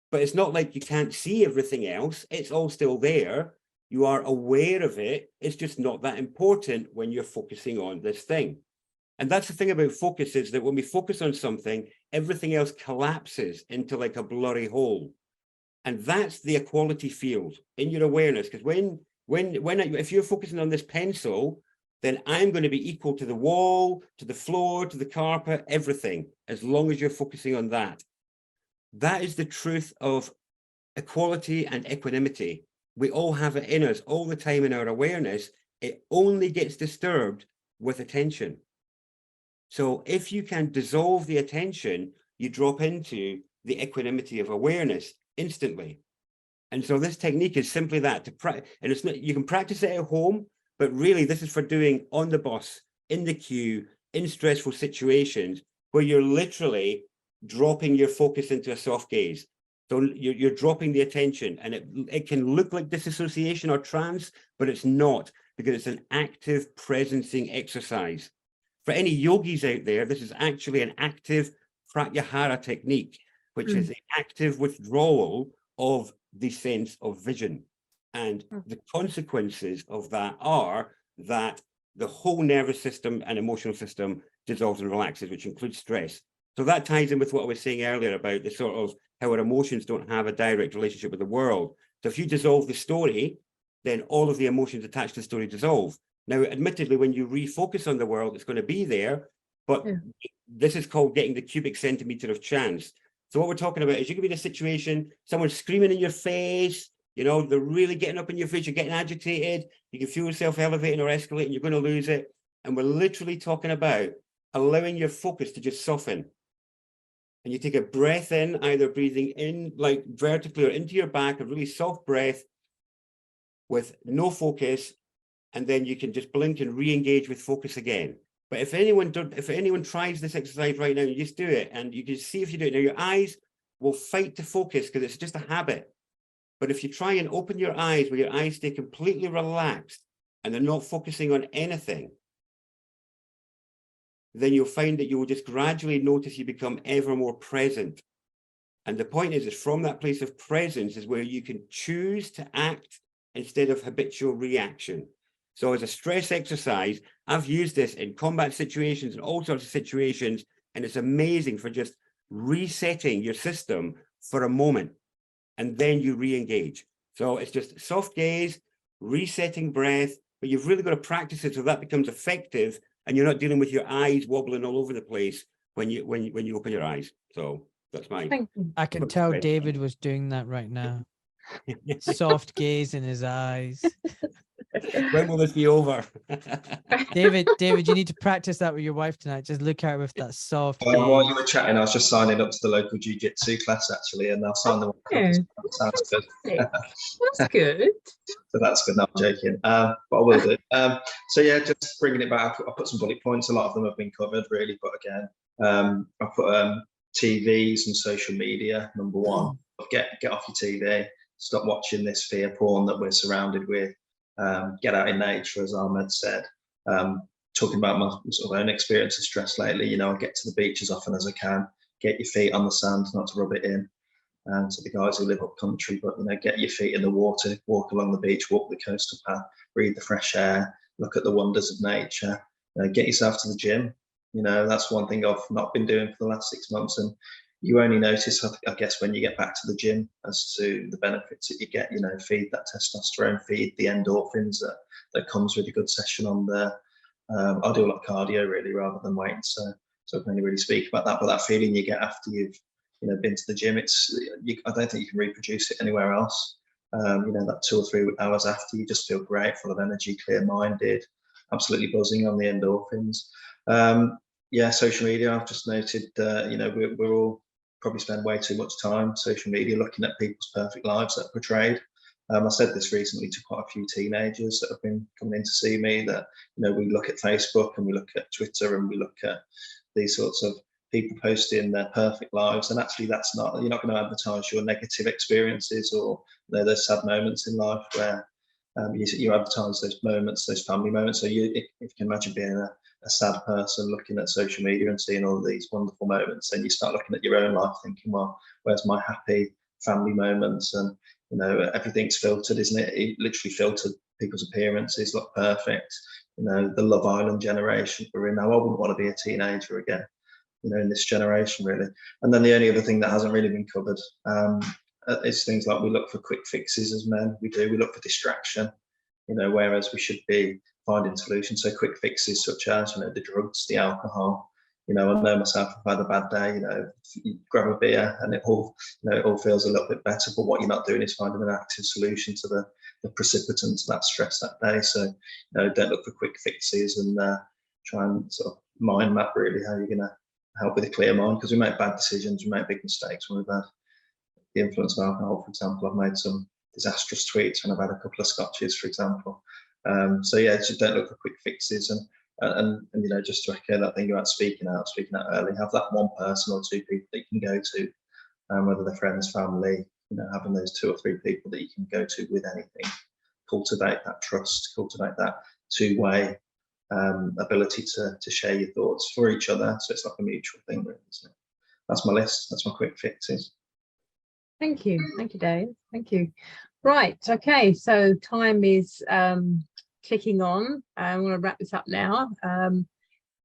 but it's not like you can't see everything else. It's all still there. You are aware of it. It's just not that important when you're focusing on this thing. And that's the thing about focus, is that when we focus on something, everything else collapses into like a blurry hole. And that's the equality field in your awareness. Because if you're focusing on this pencil, then I'm going to be equal to the wall, to the floor, to the carpet, everything, as long as you're focusing on that. That is the truth of equality and equanimity. We all have it in us all the time in our awareness. It only gets disturbed with attention. So if you can dissolve the attention, you drop into the equanimity of awareness instantly. And so this technique is simply that, and it's not, you can practice it at home, but really this is for doing on the bus, in the queue, in stressful situations where you're literally dropping your focus into a soft gaze. So you're dropping the attention, and it can look like disassociation or trance, but it's not. because it's an active presencing exercise. For any yogis out there, this is actually an active pratyahara technique, which is the active withdrawal of the sense of vision. And the consequences of that are that the whole nervous system and emotional system dissolves and relaxes, which includes stress. So that ties in with what I was saying earlier about the sort of how our emotions don't have a direct relationship with the world. So if you dissolve the story, then all of the emotions attached to the story dissolve. Now, admittedly, when you refocus on the world, it's going to be there, but this is called getting the cubic centimeter of chance. So what we're talking about is you could be in a situation, someone's screaming in your face, you know, they're really getting up in your face, you're getting agitated, you can feel yourself elevating or escalating, you're going to lose it. And we're literally talking about allowing your focus to just soften. And you take a breath in, either breathing in like vertically or into your back, a really soft breath with no focus, and then you can just blink and re-engage with focus again. But if anyone tries this exercise right now, you just do it, and you can see if you do it. Now, your eyes will fight to focus because it's just a habit. But if you try and open your eyes where your eyes stay completely relaxed and they're not focusing on anything, then you'll find that you will just gradually notice you become ever more present. And the point is from that place of presence is where you can choose to act instead of habitual reaction. So as a stress exercise, I've used this in combat situations and all sorts of situations, and it's amazing for just resetting your system for a moment, and then you re-engage. So it's just soft gaze, resetting breath, but you've really got to practice it so that becomes effective, and you're not dealing with your eyes wobbling all over the place when you open your eyes. So that's mine. I can tell David was doing that right now. Soft gaze in his eyes. When will this be over? David, you need to practice that with your wife tonight. Just look at her with that soft gaze. While you were chatting, I was just signing up to the local jiu-jitsu class actually, and I'll sign the one. Sounds good. That's good. So that's good. No, I'm joking, but I will do. So yeah, just bringing it back. I put some bullet points. A lot of them have been covered, really. But again, I put TVs and social media. Number one, get off your TV. Stop watching this fear porn that we're surrounded with. Get out in nature, as Ahmed said. Talking about my sort of own experience of stress lately, you know, I get to the beach as often as I can. Get your feet on the sand, not to rub it in. And to the guys who live up country, but you know, get your feet in the water, walk along the beach, walk the coastal path, breathe the fresh air, look at the wonders of nature. Get yourself to the gym. You know, that's one thing I've not been doing for the last 6 months, and you only notice, I guess, when you get back to the gym as to the benefits that you get. You know, feed that testosterone, feed the endorphins that comes with a good session on there. I do a lot of cardio really rather than weights, so I can only really speak about that. But that feeling you get after you've been to the gym, I don't think you can reproduce it anywhere else. That 2 or 3 hours after, you just feel great, full of energy, clear-minded, absolutely buzzing on the endorphins. Social media, I've just noted, we're all probably spend way too much time social media looking at people's perfect lives that are portrayed. I said this recently to quite a few teenagers that have been coming in to see me, that we look at Facebook and we look at Twitter and we look at these sorts of people posting their perfect lives, and actually you're not going to advertise your negative experiences or those sad moments in life where you advertise those moments, those family moments. So if you can imagine being a sad person looking at social media and seeing all of these wonderful moments, and you start looking at your own life thinking, well, where's my happy family moments? And everything's filtered, isn't it? It literally filtered. People's appearances look perfect. The Love Island generation we're in now. I wouldn't want to be a teenager again, in this generation, really. And then the only other thing that hasn't really been covered is things like we look for quick fixes as men. We look for distraction, whereas we should be finding solutions. So quick fixes such as, the drugs, the alcohol. I know myself, I've had a bad day, you grab a beer and it all feels a little bit better, but what you're not doing is finding an active solution to the precipitant to that stress that day. So, don't look for quick fixes, and try and sort of mind map really how you're going to help with a clear mind, because we make bad decisions, we make big mistakes when we've had the influence of alcohol. For example, I've made some disastrous tweets when I've had a couple of scotches, for example. Just don't look for quick fixes, and just to echo that thing about speaking out early, have that one person or 2 people that you can go to, whether they're friends, family, having those 2 or 3 people that you can go to with anything, cultivate that trust, cultivate that two-way ability to share your thoughts for each other. So it's like a mutual thing, really, isn't it? That's my list. That's my quick fixes. Thank you, Dave. Thank you. Right, okay, so time is clicking on. I'm going to wrap this up now.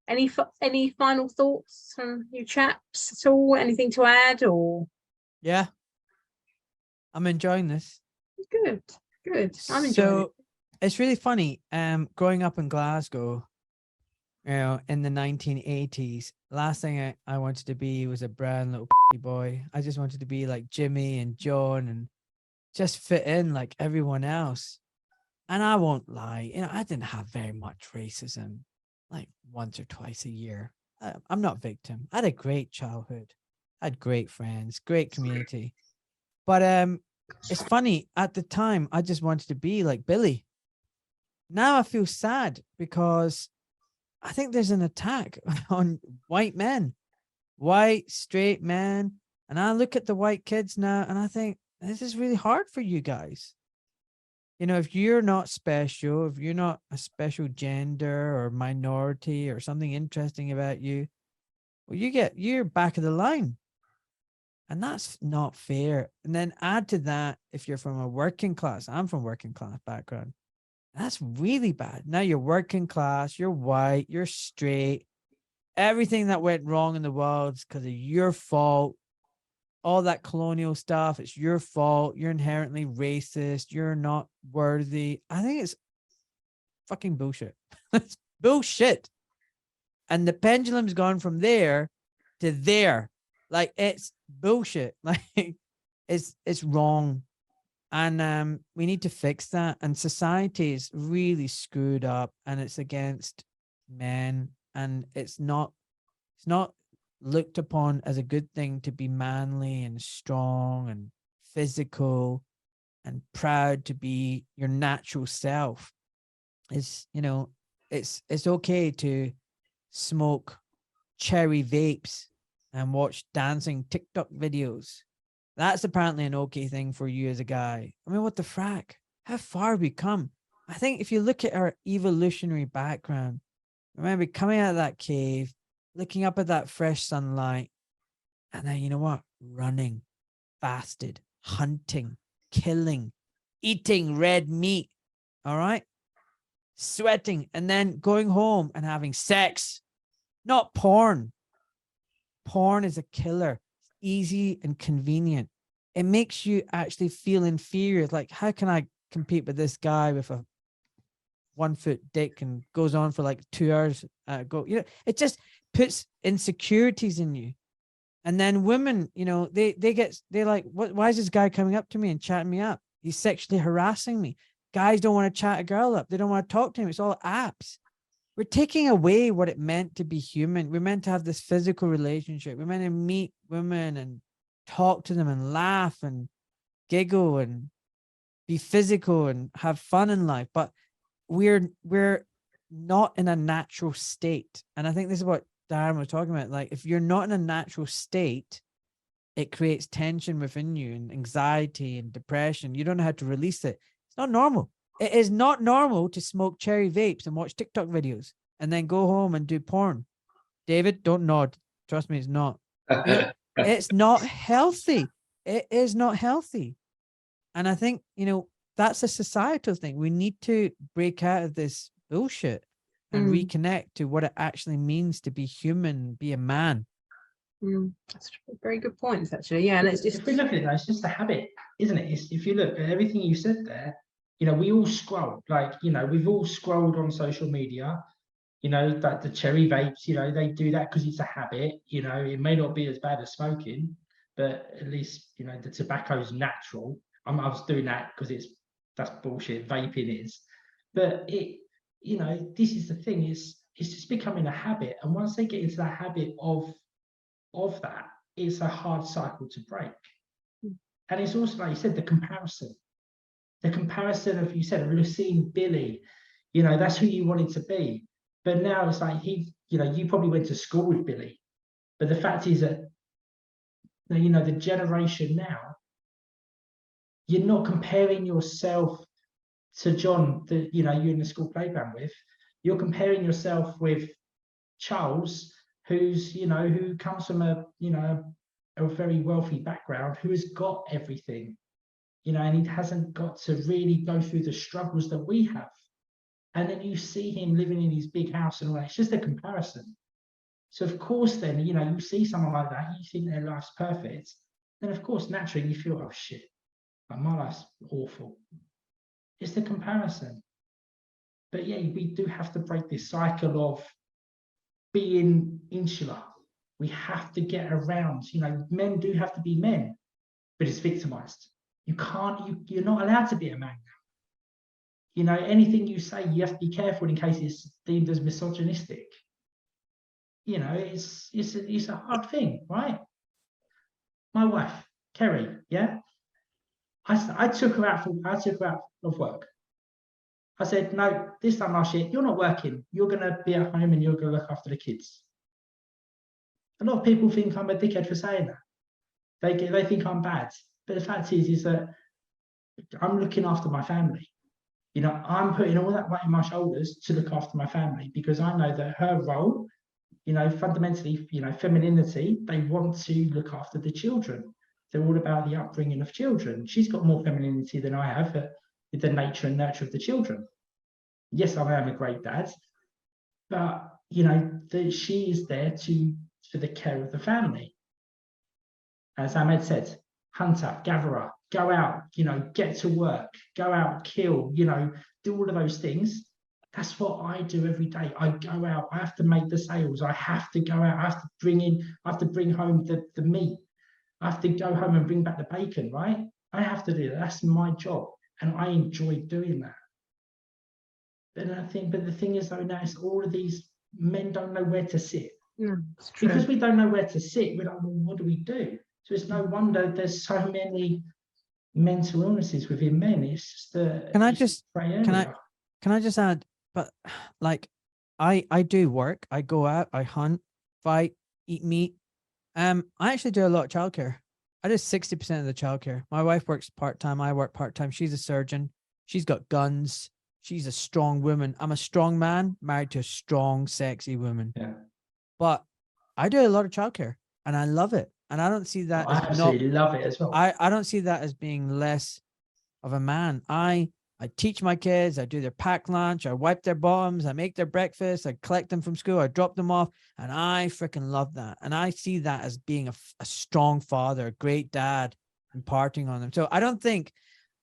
Any final thoughts from you chaps at all? Anything to add? Or Yeah, I'm enjoying this. good. I'm enjoying it. It's really funny. Growing up in Glasgow, you know, in the 1980s, last thing I wanted to be was a brown little boy. I just wanted to be like Jimmy and John and just fit in like everyone else. And I won't lie, you know, I didn't have very much racism, like once or twice a year. I'm not victim. I had a great childhood. I had great friends, great community. But it's funny, at the time, I just wanted to be like Billy. Now I feel sad because I think there's an attack on white men, white, straight men. And I look at the white kids now and I think, this is really hard for you guys. You know, if you're not special, if you're not a special gender or minority or something interesting about you, well, you're back of the line. And that's not fair. And then add to that, if you're from a working class, I'm from working class background, that's really bad. Now you're working class, you're white, you're straight. Everything that went wrong in the world is because of your fault. All that colonial stuff, it's your fault. You're inherently racist. You're not worthy. I think it's fucking bullshit. It's bullshit. And the pendulum's gone from there to there. Like, it's bullshit. Like, it's wrong. And we need to fix that. And society is really screwed up and it's against men. And it's not looked upon as a good thing to be manly and strong and physical and proud to be your natural self. It's, you know, it's okay to smoke cherry vapes and watch dancing TikTok videos. That's apparently an okay thing for you as a guy. I mean, what the frack? How far have we come? I think if you look at our evolutionary background, remember coming out of that cave, looking up at that fresh sunlight, and then, you know what? Running, fasted, hunting, killing, eating red meat, all right? Sweating, and then going home and having sex, not porn. Porn is a killer. It's easy and convenient. It makes you actually feel inferior. Like, how can I compete with this guy with a 1 foot dick and goes on for like 2 hours? You know, it just puts insecurities in you. And then women, you know, they're like, why is this guy coming up to me and chatting me up? He's sexually harassing me. Guys don't want to chat a girl up. They don't want to talk to him. It's all apps. We're taking away what it meant to be human. We're meant to have this physical relationship. We're meant to meet women and talk to them and laugh and giggle and be physical and have fun in life. But we're not in a natural state. And I think this is what Darren was talking about. Like, if you're not in a natural state, it creates tension within you and anxiety and depression. You don't know how to release it. It's not normal. It is not normal to smoke cherry vapes and watch TikTok videos and then go home and do porn. David, don't nod. Trust me, it's not. It's not healthy. It is not healthy. And I think, you know, that's a societal thing. We need to break out of this bullshit and reconnect to what it actually means to be human, be a man. That's very good points, actually. Yeah, and it's just, if we look at it, though, it's just a habit, isn't it? If you look at everything you said there, you know, we all scroll. Like, you know, we've all scrolled on social media. You know, that the cherry vapes, you know, they do that because it's a habit. You know, it may not be as bad as smoking, but at least, you know, the tobacco is natural. I was doing that because that's bullshit. Vaping is, but it, you know, this is the thing, it's just becoming a habit. And once they get into that habit of that, it's a hard cycle to break. And it's also, like you said, the comparison of, you said, of seeing Billy, you know, that's who you wanted to be. But now it's like, you know, you probably went to school with Billy, but the fact is that, you know, the generation now, you're not comparing yourself to John that you in the school playground with. You're comparing yourself with Charles, who's who comes from a very wealthy background, who has got everything, and he hasn't got to really go through the struggles that we have. And then you see him living in his big house and all that. It's just a comparison. So of course, then you see someone like that, you think their life's perfect. Then of course, naturally, you feel, oh shit, like my life's awful. It's the comparison. But yeah, we do have to break this cycle of being insular. We have to get around. Men do have to be men, but it's victimized. You can't. You're not allowed to be a man now. Anything you say, you have to be careful in case it's deemed as misogynistic. It's a hard thing, right? My wife, Kerry, yeah. I took her out of work. I said, no, this time last year, you're not working. You're going to be at home and you're going to look after the kids. A lot of people think I'm a dickhead for saying that. They think I'm bad. But the fact is that I'm looking after my family. I'm putting all that weight on my shoulders to look after my family because I know that her role, fundamentally, femininity, they want to look after the children. They're all about the upbringing of children. She's got more femininity than I have with the nature and nurture of the children. Yes, I am a great dad, but she is there for the care of the family. As Ahmed said, hunter, gatherer, go out, get to work, go out, kill, do all of those things. That's what I do every day. I go out, I have to make the sales, I have to go out, I have to bring home the meat, I have to go home and bring back the bacon, right? I have to do that. That's my job. And I enjoy doing that. But the thing is, though, now it's all of these men don't know where to sit. It's true. Because we don't know where to sit, we're like, well, what do we do? So it's no wonder there's so many mental illnesses within men. It's just Can I just add, but like I do work, I go out, I hunt, fight, eat meat. I actually do a lot of childcare. I do 60% of the childcare. My wife works part-time, I work part-time. She's a surgeon. She's got guns. She's a strong woman. I'm a strong man married to a strong, sexy woman. Yeah. But I do a lot of childcare and I love it. And I don't see that I absolutely love it as well. I don't see that as being less of a man. I teach my kids, I do their packed lunch, I wipe their bottoms, I make their breakfast, I collect them from school, I drop them off, and I freaking love that. And I see that as being a strong father, a great dad, imparting on them. So I don't think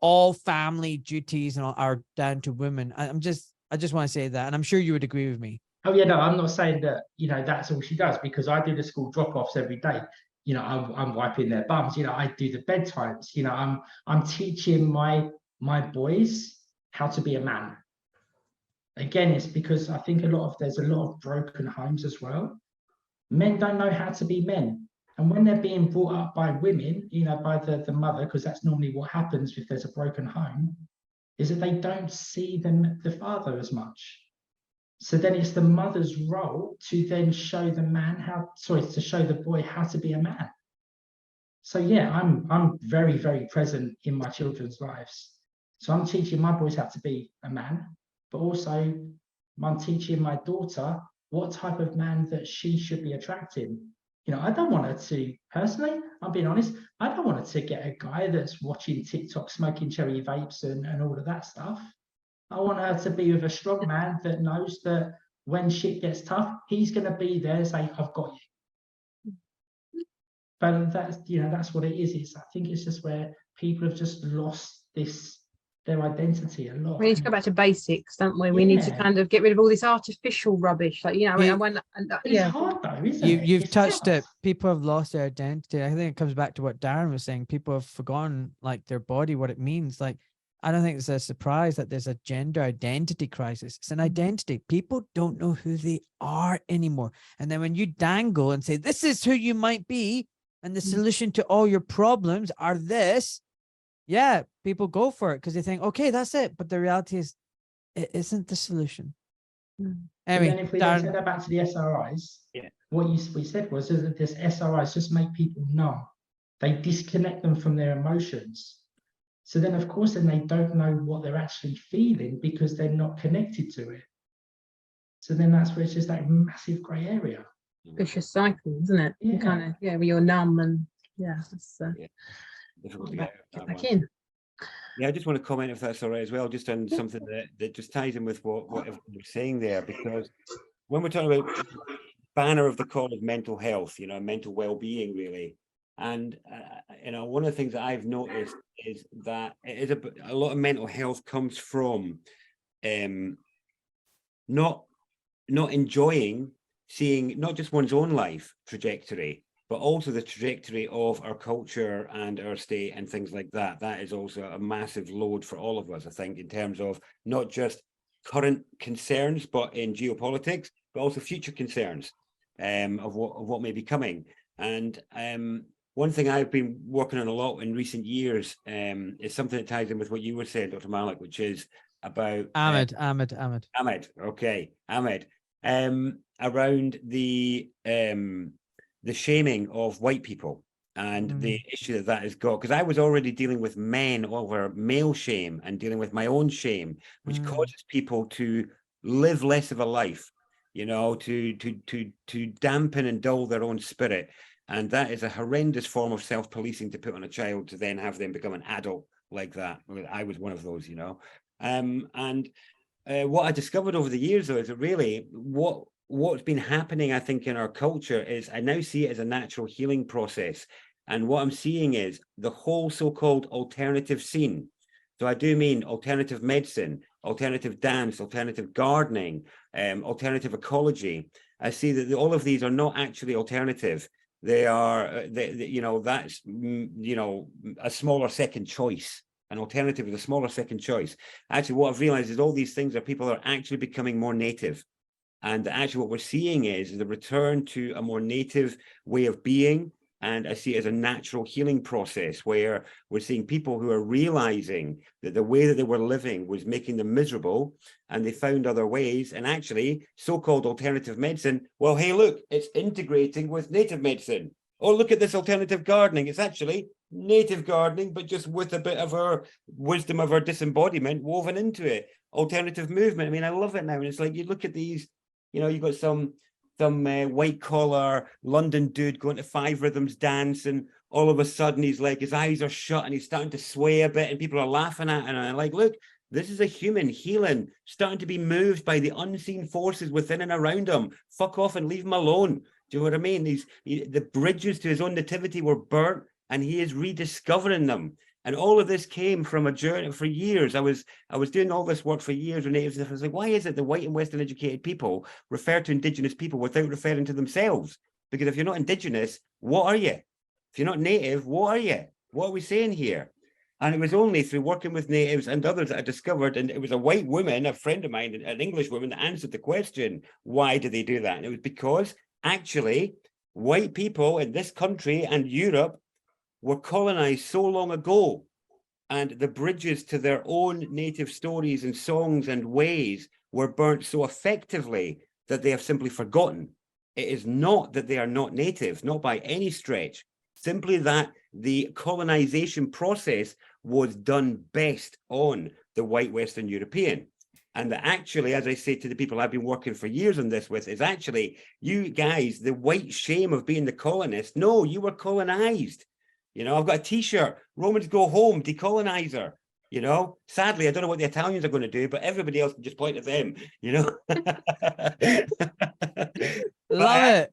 all family duties and all are down to women. I just want to say that, and I'm sure you would agree with me. Oh yeah, no, I'm not saying that that's all she does, because I do the school drop-offs every day. I'm wiping their bums. I do the bedtimes. I'm teaching my boys how to be a man. Again, it's because I think there's a lot of broken homes as well. Men don't know how to be men. And when they're being brought up by women, by the mother, because that's normally what happens if there's a broken home, is that they don't see the father as much. So then it's the mother's role to then show to show the boy how to be a man. So yeah, I'm very, very present in my children's lives. So I'm teaching my boys how to be a man, but also I'm teaching my daughter what type of man that she should be attracting. I don't want her to, personally, I'm being honest, I don't want her to get a guy that's watching TikTok, smoking cherry vapes and all of that stuff. I want her to be with a strong man that knows that when shit gets tough, he's going to be there and say, I've got you. But that's what it is. I think it's just where people have just lost their identity a lot. We need to go back to basics, don't we? We need to kind of get rid of all this artificial rubbish. It's hard though, isn't it? You've touched it. People have lost their identity. I think it comes back to what Darren was saying. People have forgotten their body, what it means. I don't think it's a surprise that there's a gender identity crisis. It's an identity. People don't know who they are anymore. And then when you dangle and say, this is who you might be, and the solution to all your problems are this, yeah, people go for it because they think, okay, that's it. But the reality is, it isn't the solution. Anyway, and then if we then take that back to the SRIs, what we said was that this SRIs just make people numb. They disconnect them from their emotions. So then, of course, then they don't know what they're actually feeling because they're not connected to it. So then that's where it's just that massive grey area. Vicious cycle, isn't it? You Yeah. kind of, where you're numb and it's Difficult to get get back one. in. Yeah, I just want to comment, if that's all right as well, just on something that just ties in with what everyone was saying there, because when we're talking about banner of the call of mental health, mental well-being, really, and one of the things that I've noticed is that it is a lot of mental health comes from not enjoying seeing not just one's own life trajectory, but also the trajectory of our culture and our state and things like that. That is also a massive load for all of us, I think, in terms of not just current concerns, but in geopolitics, but also future concerns of what may be coming. And one thing I've been working on a lot in recent years is something that ties in with what you were saying, Dr. Malik, which is about Ahmed. Okay, Ahmed. Around the shaming of white people and the issue that has got, because I was already dealing with men over male shame and dealing with my own shame, which causes people to live less of a life, to dampen and dull their own spirit. And that is a horrendous form of self-policing to put on a child, to then have them become an adult like that. I was one of those, what I discovered over the years, though, is that really what's been happening, I think, in our culture is I now see it as a natural healing process. And what I'm seeing is the whole so-called alternative scene. So I do mean alternative medicine, alternative dance, alternative gardening, alternative ecology. I see that all of these are not actually alternative. They are, that's, a smaller second choice. An alternative is a smaller second choice. Actually, what I've realized is all these things are people are actually becoming more native. And actually what we're seeing is the return to a more native way of being. And I see it as a natural healing process where we're seeing people who are realizing that the way that they were living was making them miserable, and they found other ways. And actually, so-called alternative medicine, well, hey, look, it's integrating with native medicine. Oh, look at this alternative gardening. It's actually native gardening, but just with a bit of our wisdom of our disembodiment woven into it. Alternative movement. I mean, I love it now. And it's like, you look at these, you've got some white collar London dude going to 5 Rhythms dance, and all of a sudden he's like, his eyes are shut and he's starting to sway a bit and people are laughing at him. And I'm like, look, this is a human healing, starting to be moved by the unseen forces within and around him. Fuck off and leave him alone. Do you know what I mean? The bridges to his own nativity were burnt, and he is rediscovering them. And all of this came from a journey for years. I was doing all this work for years with natives. I was like, why is it the white and Western educated people refer to Indigenous people without referring to themselves? Because if you're not Indigenous, what are you? If you're not native, what are you? What are we saying here? And it was only through working with natives and others that I discovered, and it was a white woman, a friend of mine, an English woman, that answered the question, why do they do that? And it was because actually white people in this country and Europe were colonized so long ago, and the bridges to their own native stories and songs and ways were burnt so effectively that they have simply forgotten. It is not that they are not native, not by any stretch, simply that the colonization process was done best on the white Western European. And that actually, as I say to the people I've been working for years on this with, is actually, you guys, the white shame of being the colonist, no, you were colonized. I've got a t-shirt, Romans go home, decolonizer. Sadly, I don't know what the Italians are going to do, but everybody else can just point at them, Love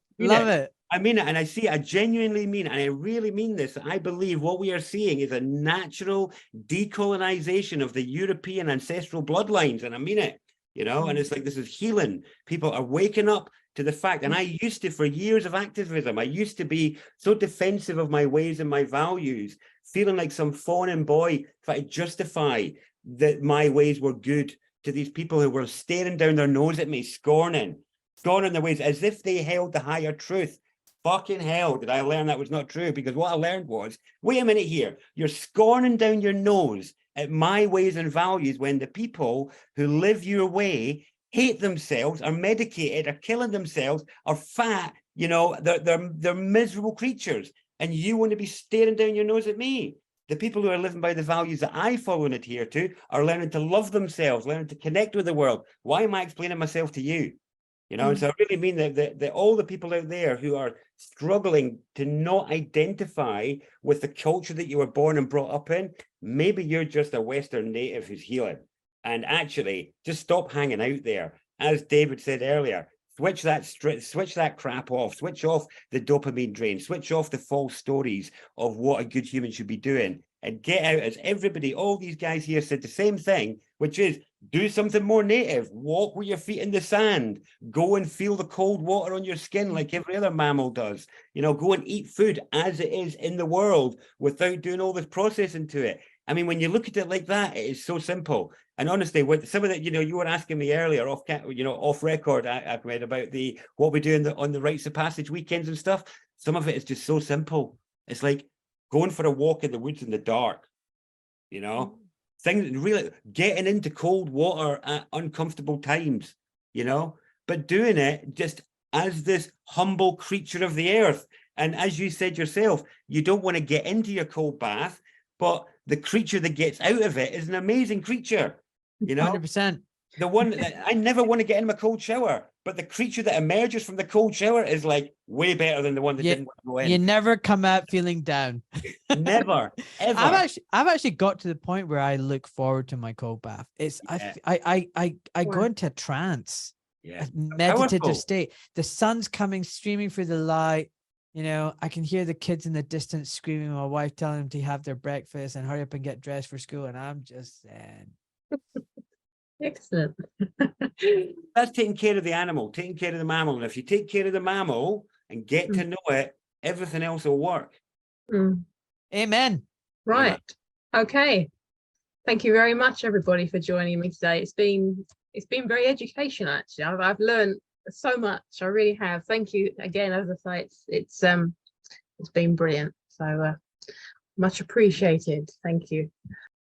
it. I mean it, and I genuinely mean it, and I really mean this. I believe what we are seeing is a natural decolonization of the European ancestral bloodlines, and I mean it, and it's like, this is healing. People are waking up to the fact, and I used to, for years of activism, I used to be so defensive of my ways and my values, feeling like some fawning boy, trying to justify that my ways were good to these people who were staring down their nose at me, scorning their ways as if they held the higher truth. Fucking hell, did I learn that was not true? Because what I learned was, wait a minute here, you're scorning down your nose at my ways and values when the people who live your way hate themselves, are medicated, are killing themselves, are fat, they're miserable creatures, and you want to be staring down your nose at me. The people who are living by the values that I follow and adhere to are learning to love themselves, learning to connect with the world. Why am I explaining myself to you? You know, and so I really mean that all the people out there who are struggling to not identify with the culture that you were born and brought up in, maybe you're just a Western native who's healing. And actually, just stop hanging out there. As David said earlier, switch that crap off, switch off the dopamine drain, switch off the false stories of what a good human should be doing, and get out, as everybody, all these guys here said the same thing, which is do something more native, walk with your feet in the sand, go and feel the cold water on your skin like every other mammal does, you know, go and eat food as it is in the world without doing all this processing to it. I mean, when you look at it like that, it is so simple. And honestly, with some of that, you know, you were asking me earlier off record, Ahmed, about what we do on the rites of passage weekends and stuff. Some of it is just so simple. It's like going for a walk in the woods in the dark, you know, things really getting into cold water at uncomfortable times, you know, but doing it just as this humble creature of the earth. And as you said yourself, you don't want to get into your cold bath, but the creature that gets out of it is an amazing creature, you know. 100%. The one that I never want to get in my cold shower, but the creature that emerges from the cold shower is like way better than the one that didn't want to go in. You never come out feeling down. Never, ever. I've actually got to the point where I look forward to my cold bath. It's I go into a trance, a meditative Powerful. state. The sun's coming streaming through the light. You know, I can hear the kids in the distance screaming. My wife telling them to have their breakfast and hurry up and get dressed for school, and I'm just saying. Excellent. That's taking care of the animal, taking care of the mammal. And if you take care of the mammal and get to know it, everything else will work. Amen. Right. Okay. Thank you very much, everybody, for joining me today. It's been very educational, actually. I've learned so much. I really have. Thank you again. As I say, it's been brilliant. So much appreciated. Thank you.